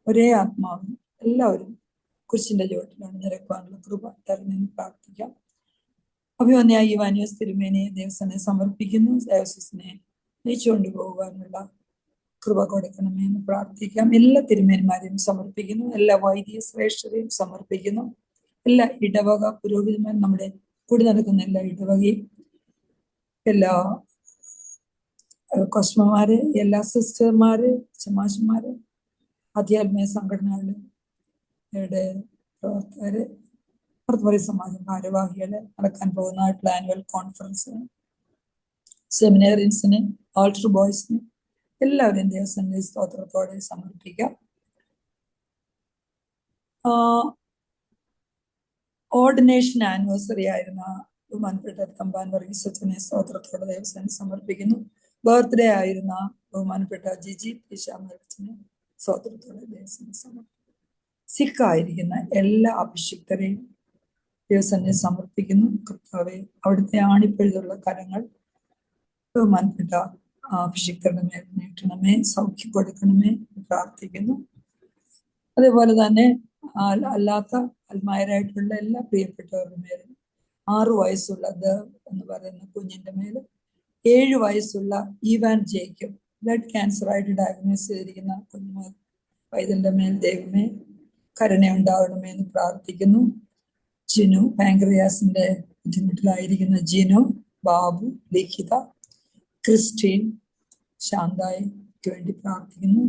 ഒരേ ആത്മാവിൽ എല്ലാവരും കുരിശിന്റെ ചുവട്ടിലാണ് നിരക്കുവാനുള്ള കൃപ തരുന്നെന്ന് പ്രാർത്ഥിക്കാം. അഭിമന്യായി ഇവാനിയോസ് തിരുമേനിയെ ദൈവസന്നിധി സമർപ്പിക്കുന്നു. ഡയോസിസിനെ നയിച്ചുകൊണ്ട് പോകുവാനുള്ള കൃപ കൊടുക്കണമേ എന്ന് പ്രാർത്ഥിക്കാം. എല്ലാ തിരുമേനിമാരെയും സമർപ്പിക്കുന്നു. എല്ലാ വൈദിക ശ്രേഷ്ഠരെയും സമർപ്പിക്കുന്നു. എല്ലാ ഇടവക പുരോഹിതന്മാരും, നമ്മുടെ കൂടി നടക്കുന്ന എല്ലാ ഇടവകയും, എല്ലാ കൊസ്മമാര്, എല്ലാ സിസ്റ്റർമാര്, ചമാശന്മാര്, ആധ്യാത്മിക സംഘടനകളുടെ പ്രവർത്തകര്, ഭർത്തൃ സമാജം ഭാരവാഹികള്, നടക്കാൻ പോകുന്നതായിട്ടുള്ള ആനുവൽ കോൺഫറൻസിന്, സെമിനാറിയൻസിന്, ആൾട്ടർ ബോയ്സിന് എല്ലാവരെയും ദൈവസന്നിധി സ്തോത്രത്തോടെ സമർപ്പിക്കാം. ഓർഡിനേഷൻ ആനിവേഴ്സറി ആയിരുന്ന ബഹുമാനപ്പെട്ട തമ്പാൻ വർഗീസ് അച്ഛനെ സ്തോത്രത്തോടെ ദൈവസന്നിധി സമർപ്പിക്കുന്നു. ബർത്ത്ഡേ ആയിരുന്ന ബഹുമാനപ്പെട്ട ജിജി അച്ഛനെ സ്തോത്രത്തോടെ ദൈവസന്നിധി സമർപ്പിക്കുന്നു. സിഖായിരിക്കുന്ന എല്ലാ അഭിഷിക്തരെയും ദൈവസന്നിധി സമർപ്പിക്കുന്നു. കർത്താവെ, അവിടുത്തെ ആണിപ്പഴുതുള്ള കരങ്ങൾ ബഹുമാനപ്പെട്ട അഭിഷിക്തരുടെ മേൽ നീട്ടണമേ, സൗഖ്യം കൊടുക്കണമേ പ്രാർത്ഥിക്കുന്നു. അതേപോലെ തന്നെ അല്ലാത്ത അൽമായരായിട്ടുള്ള എല്ലാ പ്രിയപ്പെട്ടവരുടെ മേലും, 6 വയസ്സുള്ള ദേവ് എന്ന് പറയുന്ന കുഞ്ഞിന്റെ മേലും, 7 വയസ്സുള്ള ഈവാൻ ജേക്കബ് ബ്ലഡ് ക്യാൻസർ ആയിട്ട് ഡയഗ്നോസ് ചെയ്തിരിക്കുന്ന കുഞ്ഞു പൈതലിന്റെ മേൽ ദൈവമേ കരുണയുണ്ടാവണമേ എന്ന് പ്രാർത്ഥിക്കുന്നു. ജിനു, പാങ്ക്രിയാസിന്റെ ബുദ്ധിമുട്ടിലായിരിക്കുന്ന ജിനു, ബാബു, ലിഖിത, ക്രിസ്റ്റീൻ, ശാന്തായിക്ക് വേണ്ടി പ്രാർത്ഥിക്കുന്നു.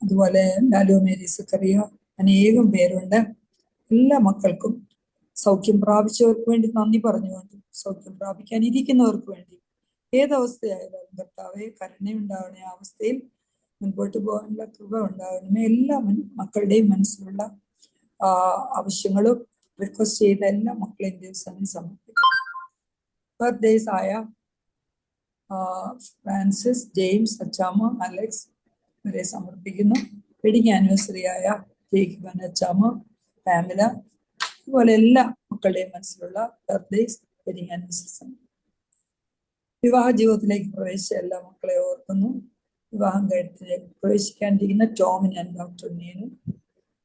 അതുപോലെ ലാലു മേരി സക്കറിയ, അനേകം പേരുണ്ട്. എല്ലാ മക്കൾക്കും സൗഖ്യം പ്രാപിച്ചവർക്ക് വേണ്ടി നന്ദി പറഞ്ഞുകൊണ്ട്, സൗഖ്യം പ്രാപിക്കാൻ ഇരിക്കുന്നവർക്ക് വേണ്ടി ഏതവസ്ഥയായാലും കർത്താവെ കരുണയുണ്ടാവണേ, ആ അവസ്ഥയിൽ മുൻപോട്ട് പോകാനുള്ള കൃപ ഉണ്ടാകണമേ. എല്ലാ മക്കളുടെയും മനസ്സിലുള്ള ആവശ്യങ്ങളും റിക്വസ്റ്റ് ചെയ്ത എല്ലാ മക്കളെയും ദിവസം സമർപ്പിക്കും. ബർത്ത്ഡേസ് ആയ ഫ്രാൻസിസ്, ജെയിംസ്, അച്ചാമ്മ, അലക്സ് ഇവരെ സമർപ്പിക്കുന്നു. വെഡിങ് ആനിവേഴ്സറി ആയ ജേക്കബൻ, അച്ചാമ്മ, പാമില, അതുപോലെ എല്ലാ മക്കളുടെയും മനസ്സിലുള്ള ബർത്ത്ഡേസ്, വെഡിങ് ആനിവേഴ്സറി. വിവാഹ ജീവിതത്തിലേക്ക് പ്രവേശിച്ച എല്ലാ മക്കളെ ഓർക്കുന്നു. വിവാഹം കഴിഞ്ഞ് പ്രവേശിക്കാണ്ടിരിക്കുന്ന ടോമിൻ ആൻഡ് ഡോക്ടർ നീനു,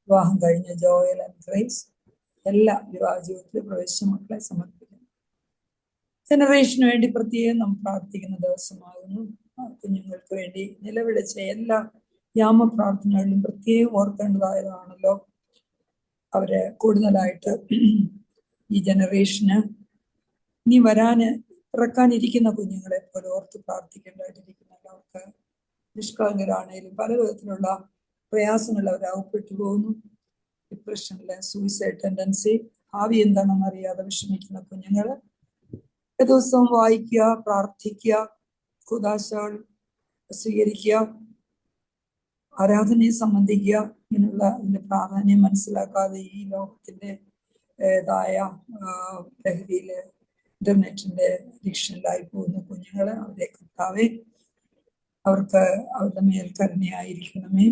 വിവാഹം കഴിഞ്ഞ ജോയൽ ആൻഡ് ഗ്രേസ്, എല്ലാ വിവാഹ ജീവിതത്തിൽ പ്രവേശിച്ച മക്കളെ സമർപ്പിക്കുന്നു. ജനറേഷന് വേണ്ടി പ്രത്യേകം നാം പ്രാർത്ഥിക്കുന്ന ദിവസമാകുന്നു. കുഞ്ഞുങ്ങൾക്ക് വേണ്ടി നിലവിളിച്ച എല്ലാ യാമപ്രാർത്ഥനകളിലും പ്രത്യേകം ഓർക്കേണ്ടതായതാണല്ലോ. അവരെ കൂടുതലായിട്ട് ഈ ജനറേഷന് ഇനി പിറക്കാനിരിക്കുന്ന കുഞ്ഞുങ്ങളെ പോലെ ഓർത്ത് പ്രാർത്ഥിക്കേണ്ടതായിട്ടിരിക്കുന്നല്ലോ. അവർക്ക് നിഷ്കളങ്കരാണേലും പല വിധത്തിലുള്ള പ്രയാസങ്ങൾ അവർ അകപ്പെട്ടു പോകുന്നു. ഡിപ്രഷനിലെ, സൂയിസൈഡ് ടെൻഡൻസി, ഭാവി എന്താണെന്ന് അറിയാതെ വിഷമിക്കുന്ന കുഞ്ഞുങ്ങള് ദിവസവും വായിക്കുക, പ്രാർത്ഥിക്കുക, കൂദാശകൾ സ്വീകരിക്കുക, ആരാധനയെ സംബന്ധിക്കുക, ഇങ്ങനെയുള്ള അതിന്റെ പ്രാധാന്യം മനസ്സിലാക്കാതെ ഈ ലോകത്തിന്റെ ഏതായ ലഹരിയില് ഇന്റർനെറ്റിന്റെ അഡിക്ഷനിലായി പോകുന്ന കുഞ്ഞുങ്ങളെ, അവരെ കർത്താവേ അവർക്ക് അവരുടെ മേൽ കരുണയായിരിക്കണമേ,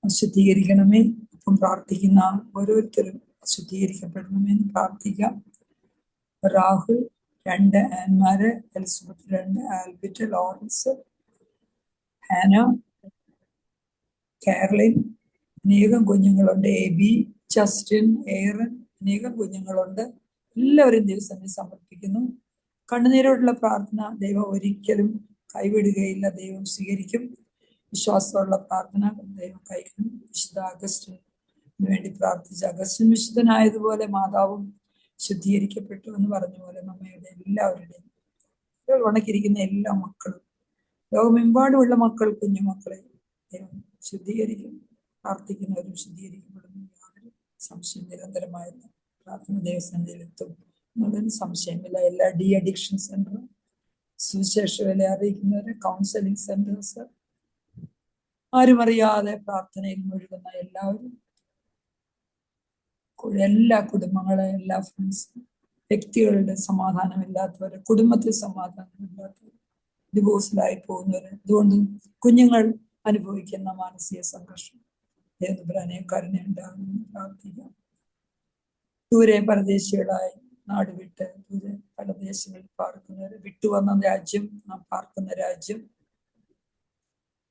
ശുദ്ധീകരിക്കണമേ. ഒപ്പം പ്രാർത്ഥിക്കുന്ന ഓരോരുത്തരും ശുദ്ധീകരിക്കപ്പെടണമെന്ന് പ്രാർത്ഥിക്കാം. രാഹുൽ, 2 ആൻമാര്, എലിസബത്ത് 2, ആൽബിറ്റ്, ലോറൻസ്, ഹാന, കാരളിൻ, അനേകം കുഞ്ഞുങ്ങളുണ്ട്. എബി, ജസ്റ്റിൻ, എയറൻ, അനേകം കുഞ്ഞുങ്ങളുണ്ട്. എല്ലാവരും ദൈവസന്നിധി സമർപ്പിക്കുന്നു. കണ്ണുനീരോടുള്ള പ്രാർത്ഥന ദൈവം ഒരിക്കലും കൈവിടുകയില്ല, ദൈവം സ്വീകരിക്കും. വിശ്വാസമുള്ള പ്രാർത്ഥന ദൈവം കൈക്കും. വിശുദ്ധ അഗസ്റ്റിന് വേണ്ടി പ്രാർത്ഥിച്ച അഗസ്റ്റിൻ വിശുദ്ധനായതുപോലെ മാതാവും ശുദ്ധീകരിക്കപ്പെട്ടു എന്ന് പറഞ്ഞ പോലെ നമ്മയുടെ എല്ലാവരുടെയും ഉണക്കിയിരിക്കുന്ന എല്ലാ മക്കളും, ലോകമെമ്പാടുമുള്ള മക്കൾ, കുഞ്ഞുമക്കളെ ദൈവം ശുദ്ധീകരിക്കും. പ്രാർത്ഥിക്കുന്നവരും ശുദ്ധീകരിക്കപ്പെടുന്നു. യാതൊരു സംശയം, നിരന്തരമായ പ്രാർത്ഥന ദൈവസന്നിധിയിലെത്തും എന്നുള്ളതിന് സംശയമില്ല. എല്ലാ ഡി അഡിക്ഷൻ സെന്ററും, സുവിശേഷ വില അറിയിക്കുന്നവര്, കൗൺസിലിംഗ് സെന്റേഴ്സ്, ആരും അറിയാതെ പ്രാർത്ഥനയിൽ മുഴുകുന്ന എല്ലാവരും, എല്ലാ കുടുംബങ്ങളെ, എല്ലാ ഫ്രണ്ട്സും, വ്യക്തികളുടെ സമാധാനമില്ലാത്തവര്, കുടുംബത്തിൽ സമാധാനമില്ലാത്തവര്, ഡിവോഴ്സിലായി പോകുന്നവര്, അതുകൊണ്ട് കുഞ്ഞുങ്ങൾ അനുഭവിക്കുന്ന മാനസിക സംഘർഷം ദേവബ്രാനെ കരുണയുണ്ടാകുമെന്ന് പ്രാർത്ഥിക്കാം. ദൂരെ പരദേശികളായി നാട് വിട്ട് ദൂരെ പല ദേശങ്ങളിൽ പാർക്കുന്നവര്, വിട്ടുവന്ന രാജ്യം, നാം പാർക്കുന്ന രാജ്യം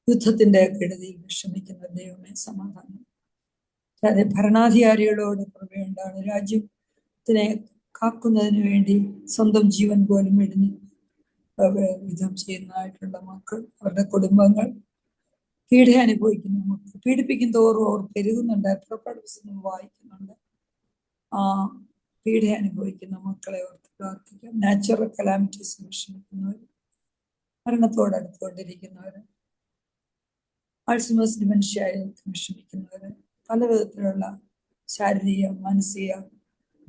യുദ്ധത്തിന്റെ കെടുതിയിൽ വിഷമിക്കുന്ന ദൈവമേ സമാധാനം. അതെ, ഭരണാധികാരികളോട് കൃപയുണ്ടാണ്. രാജ്യത്തിനെ കാക്കുന്നതിന് വേണ്ടി സ്വന്തം ജീവൻ പോലും ഇടിഞ്ഞ് യുദ്ധം ചെയ്യുന്നതായിട്ടുള്ള മക്കൾ, അവരുടെ കുടുംബങ്ങൾ, പീഡ അനുഭവിക്കുന്ന മക്കൾ, പീഡിപ്പിക്കും തോറും അവർ പെരുകുന്നുണ്ട്. പുറപ്പാട് പുസ്തകം വായിക്കുന്നുണ്ട്. ആ പീഡ അനുഭവിക്കുന്ന മക്കളെ ഓർത്ത് പ്രാർത്ഥിക്കാം. നാച്ചുറൽ കലാമിറ്റീസ് വിഷമിക്കുന്നവർ, മരണത്തോടടുത്തുകൊണ്ടിരിക്കുന്നവർ, ആൾസിമേഴ്സ് ഡിമെൻഷ്യയിൽ വിഷമിക്കുന്നവർ, പല വിധത്തിലുള്ള ശാരീരിക, മാനസിക,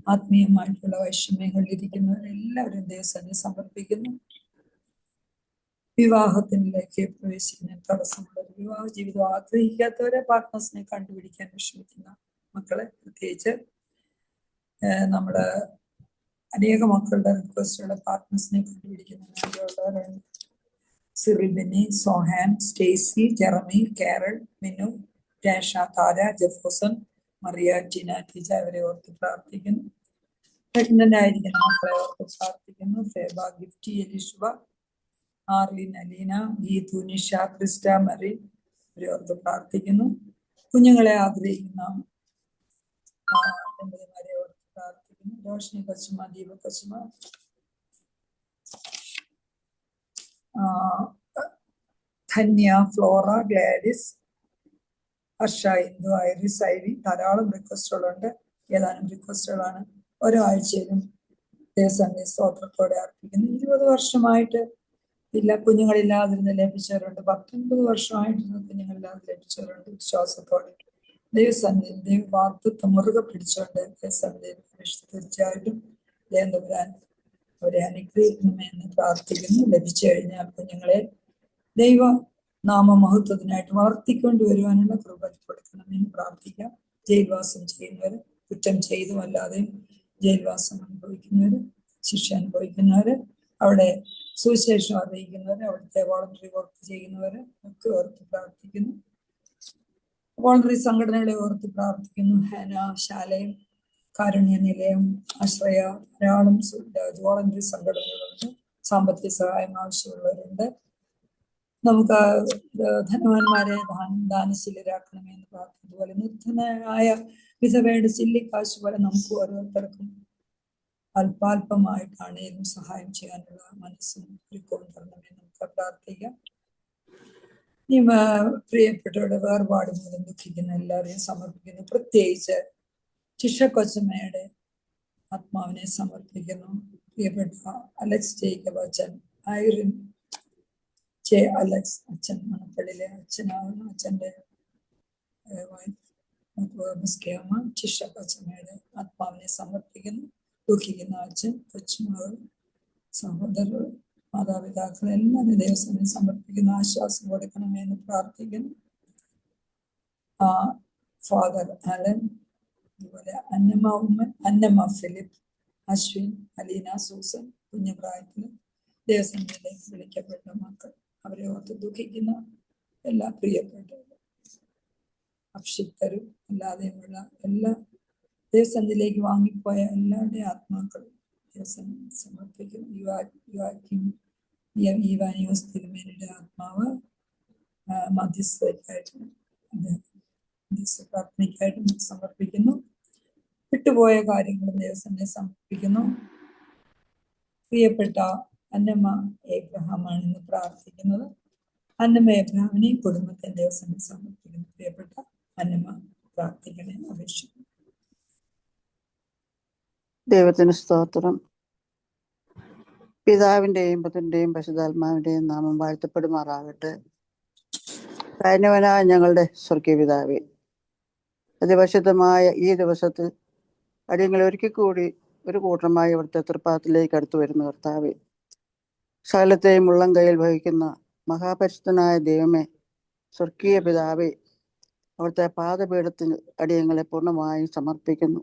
ആത്മീയമായിട്ടുള്ള വൈഷമ്യങ്ങളിലിരിക്കുന്നവർ എല്ലാവരും ദൈവസന്നിധിയിൽ സമർപ്പിക്കുന്നു. വിവാഹത്തിലേക്ക് പ്രവേശിക്കുന്ന തടസ്സമുള്ളവർ, വിവാഹ ജീവിതം ആഗ്രഹിക്കാത്തവരെ, പാർട്ട്നേഴ്സിനെ കണ്ടുപിടിക്കാൻ വിഷമിക്കുന്ന മക്കളെ, പ്രത്യേകിച്ച് നമ്മുടെ അനേക മക്കളുടെ റിക്വസ്റ്റുള്ള പാർട്ട്നേഴ്സിനെ കണ്ടുപിടിക്കുന്നവരുണ്ട്. Cyril, Benny, Sohan, Stacey, Jeremy, Carol, Minu, Tasha, Tara, ജെഫോസൺ, മറിയ, ടിന, ടീജ, അവരെ ഓർത്ത് പ്രാർത്ഥിക്കുന്നു. പ്രഗ്നന്റ് ആയിരിക്കുന്ന മക്കളെ ഓർത്ത് പ്രാർത്ഥിക്കുന്നു. Feba, Gifty, Elishuba, Arlene, Aleena, Geethu, Nisha, Christa, Mary, അവരെ ഓർത്ത് പ്രാർത്ഥിക്കുന്നു. കുഞ്ഞുങ്ങളെ ആഗ്രഹിക്കുന്ന ദമ്പതിമാരെ ഓർത്ത് പ്രാർത്ഥിക്കുന്നു. രോഷിനി കൊച്ചുമ, ദീപ കൊച്ചുമ, Dhanya, Flora, Gladys, Harsha, Indu, Iris, Ivy, ധാരാളം റിക്വസ്റ്റുകളുണ്ട്. ഏതാനും റിക്വസ്റ്റുകളാണ് ഓരോ ആഴ്ചയിലും ദേവസന്നിധി സ്തോത്രത്തോടെ അർപ്പിക്കുന്നു. 20 വർഷമായിട്ട് കുഞ്ഞുങ്ങളില്ലാതിരുന്ന് ലഭിച്ചവരുണ്ട്. 19 വർഷമായിട്ടിരുന്ന കുഞ്ഞുങ്ങളില്ലാതെ ലഭിച്ചവരുണ്ട്. വിശ്വാസത്തോടെ ദൈവസന്നിധിയിൽ ദൈവവാഗ്ദത്തം മുറുകെ പിടിച്ചുകൊണ്ട് ദൈവസന്നിധിയിൽ തീർച്ചയായിട്ടും ദൈവം അവരെ അനുഗ്രഹിക്കണമേ എന്ന് പ്രാർത്ഥിക്കുന്നു. ലഭിച്ചു കഴിഞ്ഞാൽ കുഞ്ഞുങ്ങളെ ദൈവ നാമമഹത്വത്തിനായിട്ട് വളർത്തിക്കൊണ്ടുവരുവാനുള്ള കൃപ കൊടുക്കണമെന്ന് പ്രാർത്ഥിക്കാം. ജയിൽവാസം ചെയ്യുന്നവര്, കുറ്റം ചെയ്തുമല്ലാതെയും ജയിൽവാസം അനുഭവിക്കുന്നവര്, ശിക്ഷ അനുഭവിക്കുന്നവര്, അവിടെ സുവിശേഷം അറിയിക്കുന്നവര്, അവിടുത്തെ വോളണ്ടറി വർക്ക് ചെയ്യുന്നവര് ഒക്കെ ഓർത്ത് പ്രാർത്ഥിക്കുന്നു. വോളണ്ടറി സംഘടനകളെ ഓർത്ത് പ്രാർത്ഥിക്കുന്നു. ഹേന, ശാലയം, കാരുണ്യ നിലയം, ആശ്രയ, ധാരാളം വോളണ്ടറി സംഘടനകളുണ്ട്. സാമ്പത്തിക സഹായം ആവശ്യമുള്ളവരുണ്ട്. നമുക്ക് ധനവാന്മാരെ ദാനശീലരാക്കണമെന്ന് പ്രാർത്ഥിച്ചതുപോലെ നിർധനയായ വിധവയുടെ ചില്ലിക്കാശ് പോലെ നമുക്ക് ഓരോരുത്തർക്കും അല്പാൽപമായിട്ടാണേലും സഹായം ചെയ്യാനുള്ള മനസ്സും ഒരുക്കവും തരണമെന്ന് നമുക്ക് പ്രാർത്ഥിക്കാം. ഈ പ്രിയപ്പെട്ടവരുടെ വേർപാട് മൂലം ദുഃഖിക്കുന്ന എല്ലാവരെയും സമർപ്പിക്കുന്നു. പ്രത്യേകിച്ച് ടിഷ കൊച്ചമ്മയുടെ ആത്മാവിനെ സമർപ്പിക്കുന്നു. പ്രിയപ്പെട്ട അലക്സ് ജേക്കബ് അച്ഛൻ, ഐറിൻ ജെ അലക്സ് അച്ഛൻ, മണപ്പള്ളിയിലെ അച്ഛനാകുന്നു. അച്ഛൻ്റെ വൈഫ് അമ്മ ടിഷ കൊച്ചമ്മയുടെ ആത്മാവിനെ സമർപ്പിക്കുന്നു. ദുഃഖിക്കുന്ന അച്ഛൻ, കൊച്ചുമകൾ, സഹോദരർ, മാതാപിതാക്കൾ എല്ലാവരും ദൈവസന്നിധിയിൽ സമർപ്പിക്കുന്ന ആശ്വാസം കൊടുക്കണമെന്ന് പ്രാർത്ഥിക്കുന്നു. ഫാദർ അലൻ, അതുപോലെ അന്നമ്മ ഫിലിപ്പ്, അശ്വിൻ, അലീന, സൂസൻ, കുഞ്ഞുപ്രായത്തിൽ ദേവസന്നിധിയിലേക്ക് വിളിക്കപ്പെട്ട മക്കൾ, അവരെ ഓർത്ത് ദുഃഖിക്കുന്ന എല്ലാ പ്രിയപ്പെട്ടവരും, അഭിഷിക്തരും അല്ലാതെയുമുള്ള എല്ലാ ദേവസന്നിധിയിലേക്ക് വാങ്ങിപ്പോയ എല്ലാവരുടെയും ആത്മാക്കളും ദേവസന്നിധി സമർപ്പിക്കും. ഈവാനിയോസ് തിരുമേനിയുടെ ആത്മാവ് മധ്യസ്ഥയ്ക്കായിട്ട് പ്രാർത്ഥനയ്ക്കായിട്ടും സമർപ്പിക്കുന്നു. വിട്ടുപോയ കാര്യങ്ങളും ദേവസന്നിധി സമർപ്പിക്കുന്നു. പ്രിയപ്പെട്ട അന്നമ്മ ഏബ്രഹാമാണ് ഇന്ന് പ്രാർത്ഥിക്കുന്നത്. അന്നമ്മ ഏബ്രഹാമിനെയും കുടുംബത്തെ ദേവസന്നിധി സമർപ്പിക്കുന്നു. പ്രിയപ്പെട്ട അന്നമ്മ പ്രാർത്ഥിക്കണേ അപേക്ഷിക്കുന്നു. ദൈവത്തിന് സ്തോത്രം. പിതാവിൻ്റെയും പുത്രൻ്റെയും പരിശുദ്ധാത്മാവിൻ്റെയും നാമം വാഴ്ത്തപ്പെടുമാറാകട്ടെ. കാരുണ്യവാനായ ഞങ്ങളുടെ സ്വർഗീയ പിതാവേ, അതിപരിശുദ്ധമായ ഈ ദിവസത്തിൽ അടിയങ്ങളെ ഒരിക്കൽ കൂടി ഒരു കൂട്ടമായി അവിടുത്തെ തൃപ്പാദത്തിലേക്ക് അടുത്തു വരുന്ന കർത്താവേ, സകലത്തെയും ഉള്ളം കയ്യിൽ വഹിക്കുന്ന മഹാപരിശുദ്ധനായ ദൈവമേ, സ്വർഗീയ പിതാവേ, അവിടുത്തെ പാദപീഠത്തിൽ അടിയങ്ങളെ പൂർണ്ണമായും സമർപ്പിക്കുന്നു.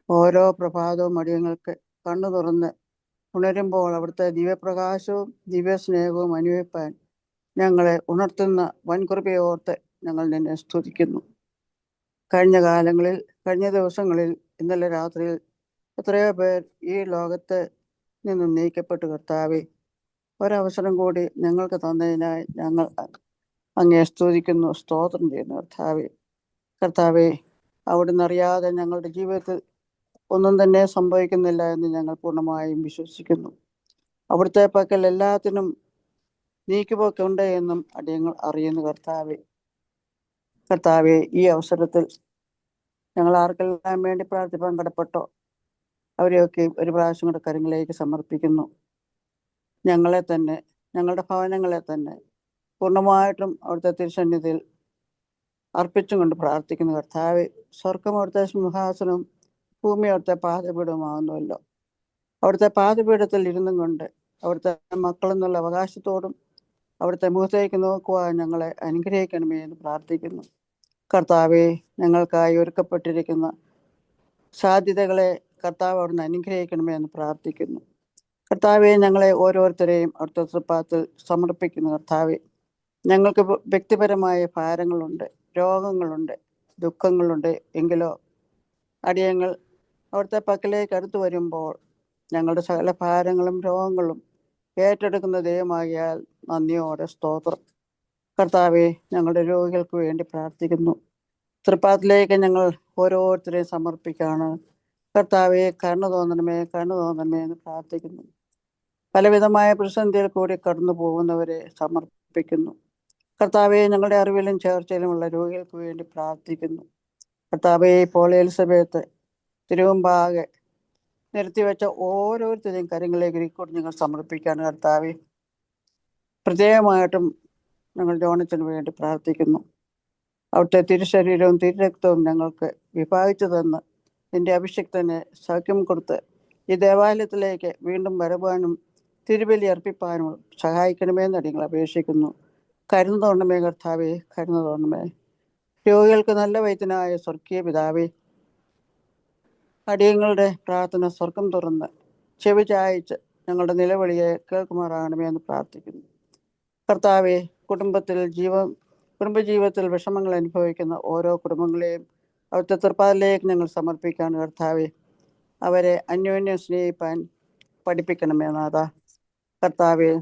ഓരോ പ്രഭാതവും അടിയങ്ങൾക്ക് കണ്ണു തുറന്ന് ഉണരുമ്പോൾ അവിടുത്തെ ദിവ്യപ്രകാശവും ദിവ്യസ്നേഹവും അനുഭവിപ്പാൻ ഞങ്ങളെ ഉണർത്തുന്ന വൻകൃപയോർത്ത് ഞങ്ങൾ നിന്നെ സ്തുതിക്കുന്നു. കഴിഞ്ഞ ദിവസങ്ങളിൽ ഇന്നലെ രാത്രിയിൽ എത്രയോ പേർ ഈ ലോകത്ത് നിന്നും നീക്കപ്പെട്ടു. കർത്താവെ, ഒരവസരം കൂടി ഞങ്ങൾക്ക് തന്നതിനായി ഞങ്ങൾ അങ്ങേ സ്തുതിക്കുന്നു, സ്തോത്രം ചെയ്യുന്നു. കർത്താവെ, അവിടുന്ന് അറിയാതെ ഞങ്ങളുടെ ജീവിതത്തിൽ ഒന്നും തന്നെ സംഭവിക്കുന്നില്ല എന്ന് ഞങ്ങൾ പൂർണ്ണമായും വിശ്വസിക്കുന്നു. അവിടുത്തെ പക്കൽ എല്ലാത്തിനും നീക്കുപോക്കുണ്ട് എന്നും അടിയങ്ങൾ അറിയുന്നു. കർത്താവെ, ഈ അവസരത്തിൽ ഞങ്ങൾ ആർക്കെല്ലാം വേണ്ടി പ്രാർത്ഥിപ്പാൻ കടപ്പെട്ടോ അവരെയൊക്കെ ഒരു പ്രാവശ്യം കൂടെ കരങ്ങളിലേക്ക് സമർപ്പിക്കുന്നു. ഞങ്ങളെ തന്നെ, ഞങ്ങളുടെ ഭവനങ്ങളെ തന്നെ പൂർണ്ണമായിട്ടും അവിടുത്തെ തിരുസന്നിധിയിൽ അർപ്പിച്ചും കൊണ്ട് പ്രാർത്ഥിക്കുന്നു. കർത്താവെ, സ്വർഗം അവിടുത്തെ സിംഹാസനവും ഭൂമി അവിടുത്തെ പാദപീഠമാകുന്നുവല്ലോ. അവിടുത്തെ പാദപീഠത്തിൽ ഇരുന്നും കൊണ്ട് അവിടുത്തെ മക്കളെന്നുള്ള അവകാശത്തോടും അവിടുത്തെ മുഖത്തേക്ക് നോക്കുവാൻ ഞങ്ങളെ അനുഗ്രഹിക്കണമേ എന്ന് പ്രാർത്ഥിക്കുന്നു. കർത്താവെ, ഞങ്ങൾക്കായി ഒരുക്കപ്പെട്ടിരിക്കുന്ന സാധ്യതകളെ കർത്താവ് അവിടുന്ന് അനുഗ്രഹിക്കണമേ എന്ന് പ്രാർത്ഥിക്കുന്നു. കർത്താവെ, ഞങ്ങളെ ഓരോരുത്തരെയും അവിടുത്തെ തൃപ്പാദത്തിൽ സമർപ്പിക്കുന്നു. കർത്താവെ, ഞങ്ങൾക്ക് വ്യക്തിപരമായ ഭാരങ്ങളുണ്ട്, രോഗങ്ങളുണ്ട്, ദുഃഖങ്ങളുണ്ട്. എങ്കിലോ അടിയങ്ങൾ അവിടുത്തെ പക്കലേക്ക് അടുത്ത് വരുമ്പോൾ ഞങ്ങളുടെ സകല ഭാരങ്ങളും രോഗങ്ങളും ഏറ്റെടുക്കുന്ന ദൈവമാകിയാൽ നന്ദിയോടെ സ്തോത്രം. കർത്താവെ, ഞങ്ങളുടെ രോഗികൾക്ക് വേണ്ടി പ്രാർത്ഥിക്കുന്നു. തൃപ്പാദത്തിലേക്ക് ഞങ്ങൾ ഓരോരുത്തരെയും സമർപ്പിക്കുകയാണ്. കർത്താവെ, കരുണ തോന്നണമേ എന്ന് പ്രാർത്ഥിക്കുന്നു. പലവിധമായ പ്രതിസന്ധിയിൽ കൂടി കടന്നു പോകുന്നവരെ സമർപ്പിക്കുന്നു. കർത്താവെ, ഞങ്ങളുടെ അറിവിലും ചേർച്ചയിലുമുള്ള രോഗികൾക്ക് വേണ്ടി പ്രാർത്ഥിക്കുന്നു. കർത്താവെ, ഇപ്പോൾ എലിസബത്ത് തിരുവമ്പാകെ നിർത്തിവെച്ച ഓരോരുത്തരെയും കരങ്ങളിലേക്ക് കൂടി ഞങ്ങൾ സമർപ്പിക്കുകയാണ്. കർത്താവെ, പ്രത്യേകമായിട്ടും ഞങ്ങൾ ജോണച്ചന് വേണ്ടി പ്രാർത്ഥിക്കുന്നു. അവിടുത്തെ തിരുശരീരവും തിരുരക്തവും ഞങ്ങൾക്ക് വിഭാഗിച്ചു തന്ന് നിന്റെ അഭിഷിക്തനെ സൗഖ്യം കൊടുത്ത് ഈ ദേവാലയത്തിലേക്ക് വീണ്ടും വരുവാനും തിരുബലി അർപ്പിപ്പാനും സഹായിക്കണമെന്ന് അടിയങ്ങൾ അപേക്ഷിക്കുന്നു. കരുണ തോന്നണമേ കർത്താവെ, കരുണ തോന്നണമേ. രോഗികൾക്ക് നല്ല വൈദ്യനായ സ്വർഗീയ പിതാവേ, അടിയങ്ങളുടെ പ്രാർത്ഥന സ്വർഗം തുറന്ന് ചെവി ചായച്ച് ഞങ്ങളുടെ നിലവിളിയെ കേൾക്കുമാറാകണമേ എന്ന് പ്രാർത്ഥിക്കുന്നു. കർത്താവെ, കുടുംബജീവിതത്തിൽ വിഷമങ്ങൾ അനുഭവിക്കുന്ന ഓരോ കുടുംബങ്ങളെയും അവിടുത്തെ തൃപ്പാദത്തിലേക്ക് ഞങ്ങൾ സമർപ്പിക്കുകയാണ്. കർത്താവെ, അവരെ അന്യോന്യം സ്നേഹിപ്പാൻ പഠിപ്പിക്കണമേ നാഥ. കർത്താവെ,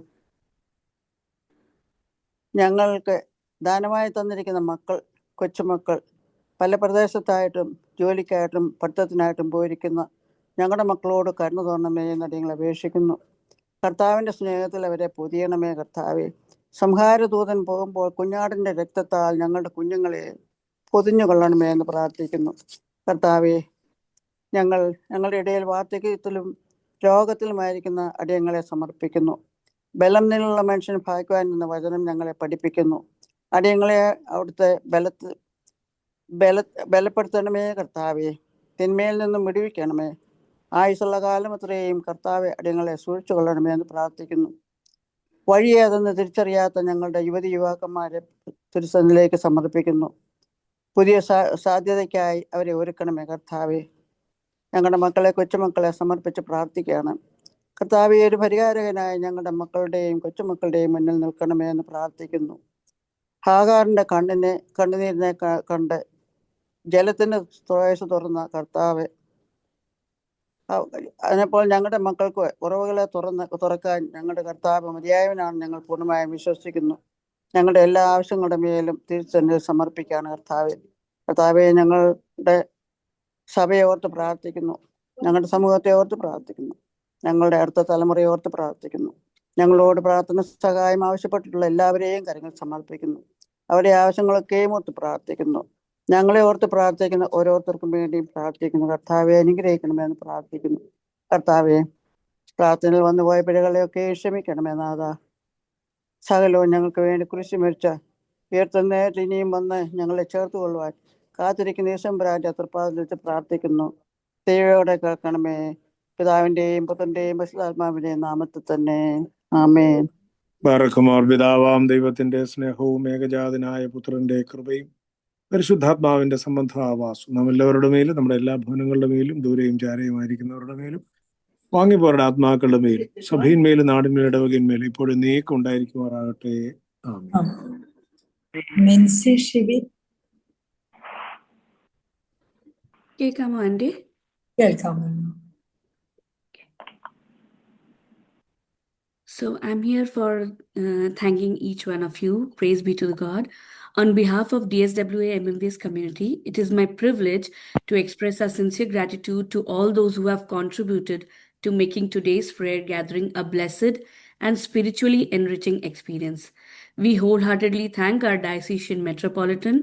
ഞങ്ങൾക്ക് ദാനമായി തന്നിരിക്കുന്ന കൊച്ചുമക്കൾ പല പ്രദേശത്തായിട്ടും ജോലിക്കായിട്ടും പഠിത്തത്തിനായിട്ടും പോയിരിക്കുന്ന ഞങ്ങളുടെ മക്കളോട് കരുണ തോന്നണമേ എന്ന് അടിയങ്ങൾ അപേക്ഷിക്കുന്നു. കർത്താവിൻ്റെ സ്നേഹത്തിൽ അവരെ പൊതിയണമേ. കർത്താവെ, സംഹാരദൂതൻ പോകുമ്പോൾ കുഞ്ഞാടിൻ്റെ രക്തത്താൽ ഞങ്ങളുടെ കുഞ്ഞുങ്ങളെ പൊതിഞ്ഞു കൊള്ളണമേ എന്ന് പ്രാർത്ഥിക്കുന്നു. കർത്താവെ, ഞങ്ങളുടെ ഇടയിൽ വാർദ്ധക്യത്തിലും രോഗത്തിലുമായിരിക്കുന്ന അടിയങ്ങളെ സമർപ്പിക്കുന്നു. ബലം നിന്നുള്ള മനുഷ്യൻ ഭാഗ്യവാൻ എന്ന വചനം ഞങ്ങളെ പഠിപ്പിക്കുന്നു. അടിയങ്ങളെ അവിടുത്തെ ബലപ്പെടുത്തണമേ കർത്താവെ. തിന്മയിൽ നിന്നും വിടുവിക്കണമേ. ആയുസുള്ള കാലം അത്രയും കർത്താവെ അടിയങ്ങളെ സൂക്ഷിച്ചു കൊള്ളണമേ എന്ന് പ്രാർത്ഥിക്കുന്നു. വഴിയേതെന്ന് തിരിച്ചറിയാത്ത ഞങ്ങളുടെ യുവതി യുവാക്കന്മാരെ തിരുസന്നിധിയിലേക്ക് സമർപ്പിക്കുന്നു. പുതിയ സാധ്യതയ്ക്കായി അവരെ ഒരുക്കണമേ കർത്താവെ. ഞങ്ങളുടെ മക്കളെ, കൊച്ചുമക്കളെ സമർപ്പിച്ച് പ്രാർത്ഥിക്കുകയാണ്. കർത്താവെ, ഒരു പരിഹാരകനായി ഞങ്ങളുടെ മക്കളുടെയും കൊച്ചുമക്കളുടെയും മുന്നിൽ നിൽക്കണമേ എന്ന് പ്രാർത്ഥിക്കുന്നു. ഹാഗാറിന്റെ കണ്ണുനീരിനെ കണ്ട് ജലത്തിന് സ്രോതസ് തുറന്ന കർത്താവെ, അതിനെപ്പോൾ ഞങ്ങളുടെ മക്കൾക്ക് ഉറവുകളെ തുറക്കാൻ ഞങ്ങളുടെ കർത്താവ് മതിയായവനാണ് ഞങ്ങൾ പൂർണ്ണമായും വിശ്വസിക്കുന്നു. ഞങ്ങളുടെ എല്ലാ ആവശ്യങ്ങളുടെ മേലും തിരിച്ചു സമർപ്പിക്കുകയാണ് കർത്താവെ. കർത്താവെ, ഞങ്ങളുടെ സഭയെ ഓർത്ത് പ്രാർത്ഥിക്കുന്നു, ഞങ്ങളുടെ സമൂഹത്തെ ഓർത്ത് പ്രാർത്ഥിക്കുന്നു, ഞങ്ങളുടെ അടുത്ത തലമുറയെ ഓർത്ത് പ്രാർത്ഥിക്കുന്നു. ഞങ്ങളോട് പ്രാർത്ഥന സഹായം ആവശ്യപ്പെട്ടിട്ടുള്ള എല്ലാവരെയും കാര്യങ്ങൾ സമർപ്പിക്കുന്നു. അവരുടെ ആവശ്യങ്ങളൊക്കെയും ഓർത്ത് പ്രാർത്ഥിക്കുന്നു. ഞങ്ങളെ ഓർത്ത് പ്രാർത്ഥിക്കുന്ന ഓരോരുത്തർക്കും വേണ്ടിയും പ്രാർത്ഥിക്കുന്നു. കർത്താവെ, അനുഗ്രഹിക്കണമെന്ന് പ്രാർത്ഥിക്കുന്നു. കർത്താവെ, പ്രാർത്ഥനയിൽ വന്നു പോയ പിഴകളെയൊക്കെ ക്ഷമിക്കണമെന്നാഥാ. സകലവും ഞങ്ങൾക്ക് വേണ്ടി കുരിശു മരിച്ച ഉയർത്തുന്നേറ്റ് ഇനിയും വന്ന് ഞങ്ങളെ ചേർത്ത് കൊള്ളുവാൻ കാത്തിരിക്കുന്ന യേശുമ്പുരാന്റെ തൃപ്പാദത്തിൽ വെച്ച് പ്രാർത്ഥിക്കുന്നു. ദൈവയോടെ കേൾക്കണമേ. പിതാവിന്റെയും പുത്രന്റെയും പരിശുദ്ധാത്മാവിന്റെയും നാമത്തിൽ തന്നെ. ആമേൻ. ബാറക്കുമാർ. പിതാവാം ദൈവത്തിന്റെ സ്നേഹവും ഏകജാതനായ പുത്രന്റെ കൃപയും പരിശുദ്ധാത്മാവിന്റെ സംബന്ധാവാസവും നാം എല്ലാവരുടെ മേലും, നമ്മുടെ എല്ലാ ഭവനങ്ങളുടെ മേലും, ദൂരെയും ചാരയുമായിരിക്കുന്നവരുടെ മേലും, വാങ്ങിപ്പോരുടെ ആത്മാക്കളുടെ മേലും, സഭയിന്മേലും നാടിന്മേലും ഇടവകന്മേലും ഇപ്പോഴും നീക്കം ഉണ്ടായിരിക്കുമാറാകട്ടെ. ആമേൻ. മെൻസി ഷിബിൻ കേൾക്കാമോ ആൻറ്റി? കേൾക്കാമോ? So I'm here for thanking each one of you. Praise be to God. On behalf of DSWA MMVS community, it is my privilege to express our sincere gratitude to all those who have contributed to making today's prayer gathering a blessed and spiritually enriching experience. We wholeheartedly thank our diocesan metropolitan,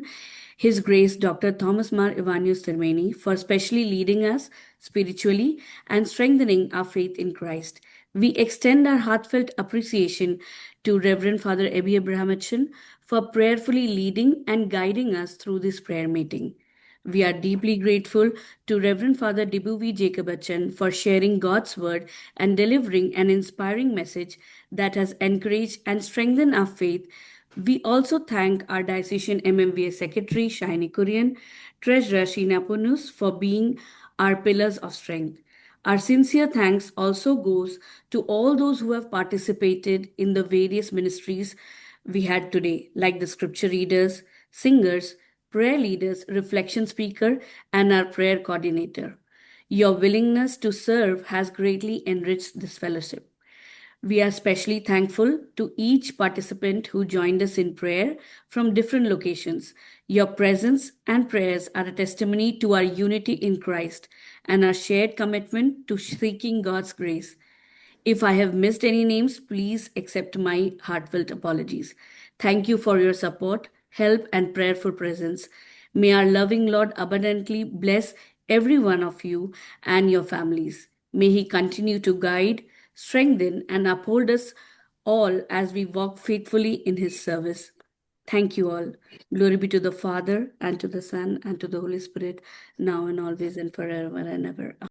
His Grace Dr. Thomas Mar Ivanios Termeni, for specially leading us spiritually and strengthening our faith in Christ. We extend our heartfelt appreciation to Reverend Father Ebby Abraham Etchen for prayerfully leading and guiding us through this prayer meeting. We are deeply grateful to Reverend Father Dibu V. Jacob Etchen for sharing God's word and delivering an inspiring message that has encouraged and strengthened our faith. We also thank our diocesan MMVA Secretary Shaini Kurian, Treasurer Sheena Punus for being our pillars of strength. Our sincere thanks also goes to all those who have participated in the various ministries we had today, like the scripture readers, singers, prayer leaders, reflection speaker, and our prayer coordinator. Your willingness to serve has greatly enriched this fellowship. We are especially thankful to each participant who joined us in prayer from different locations. Your presence and prayers are a testimony to our unity in Christ and our shared commitment to seeking God's grace. If I have missed any names, please accept my heartfelt apologies. Thank you for your support, help, and prayerful presence. May our loving Lord abundantly bless every one of you and your families. May He continue to guide, strengthen, and uphold us all as we walk faithfully in His service. Thank you all. Glory be to the Father, and to the Son, and to the Holy Spirit, now and always and forever and ever.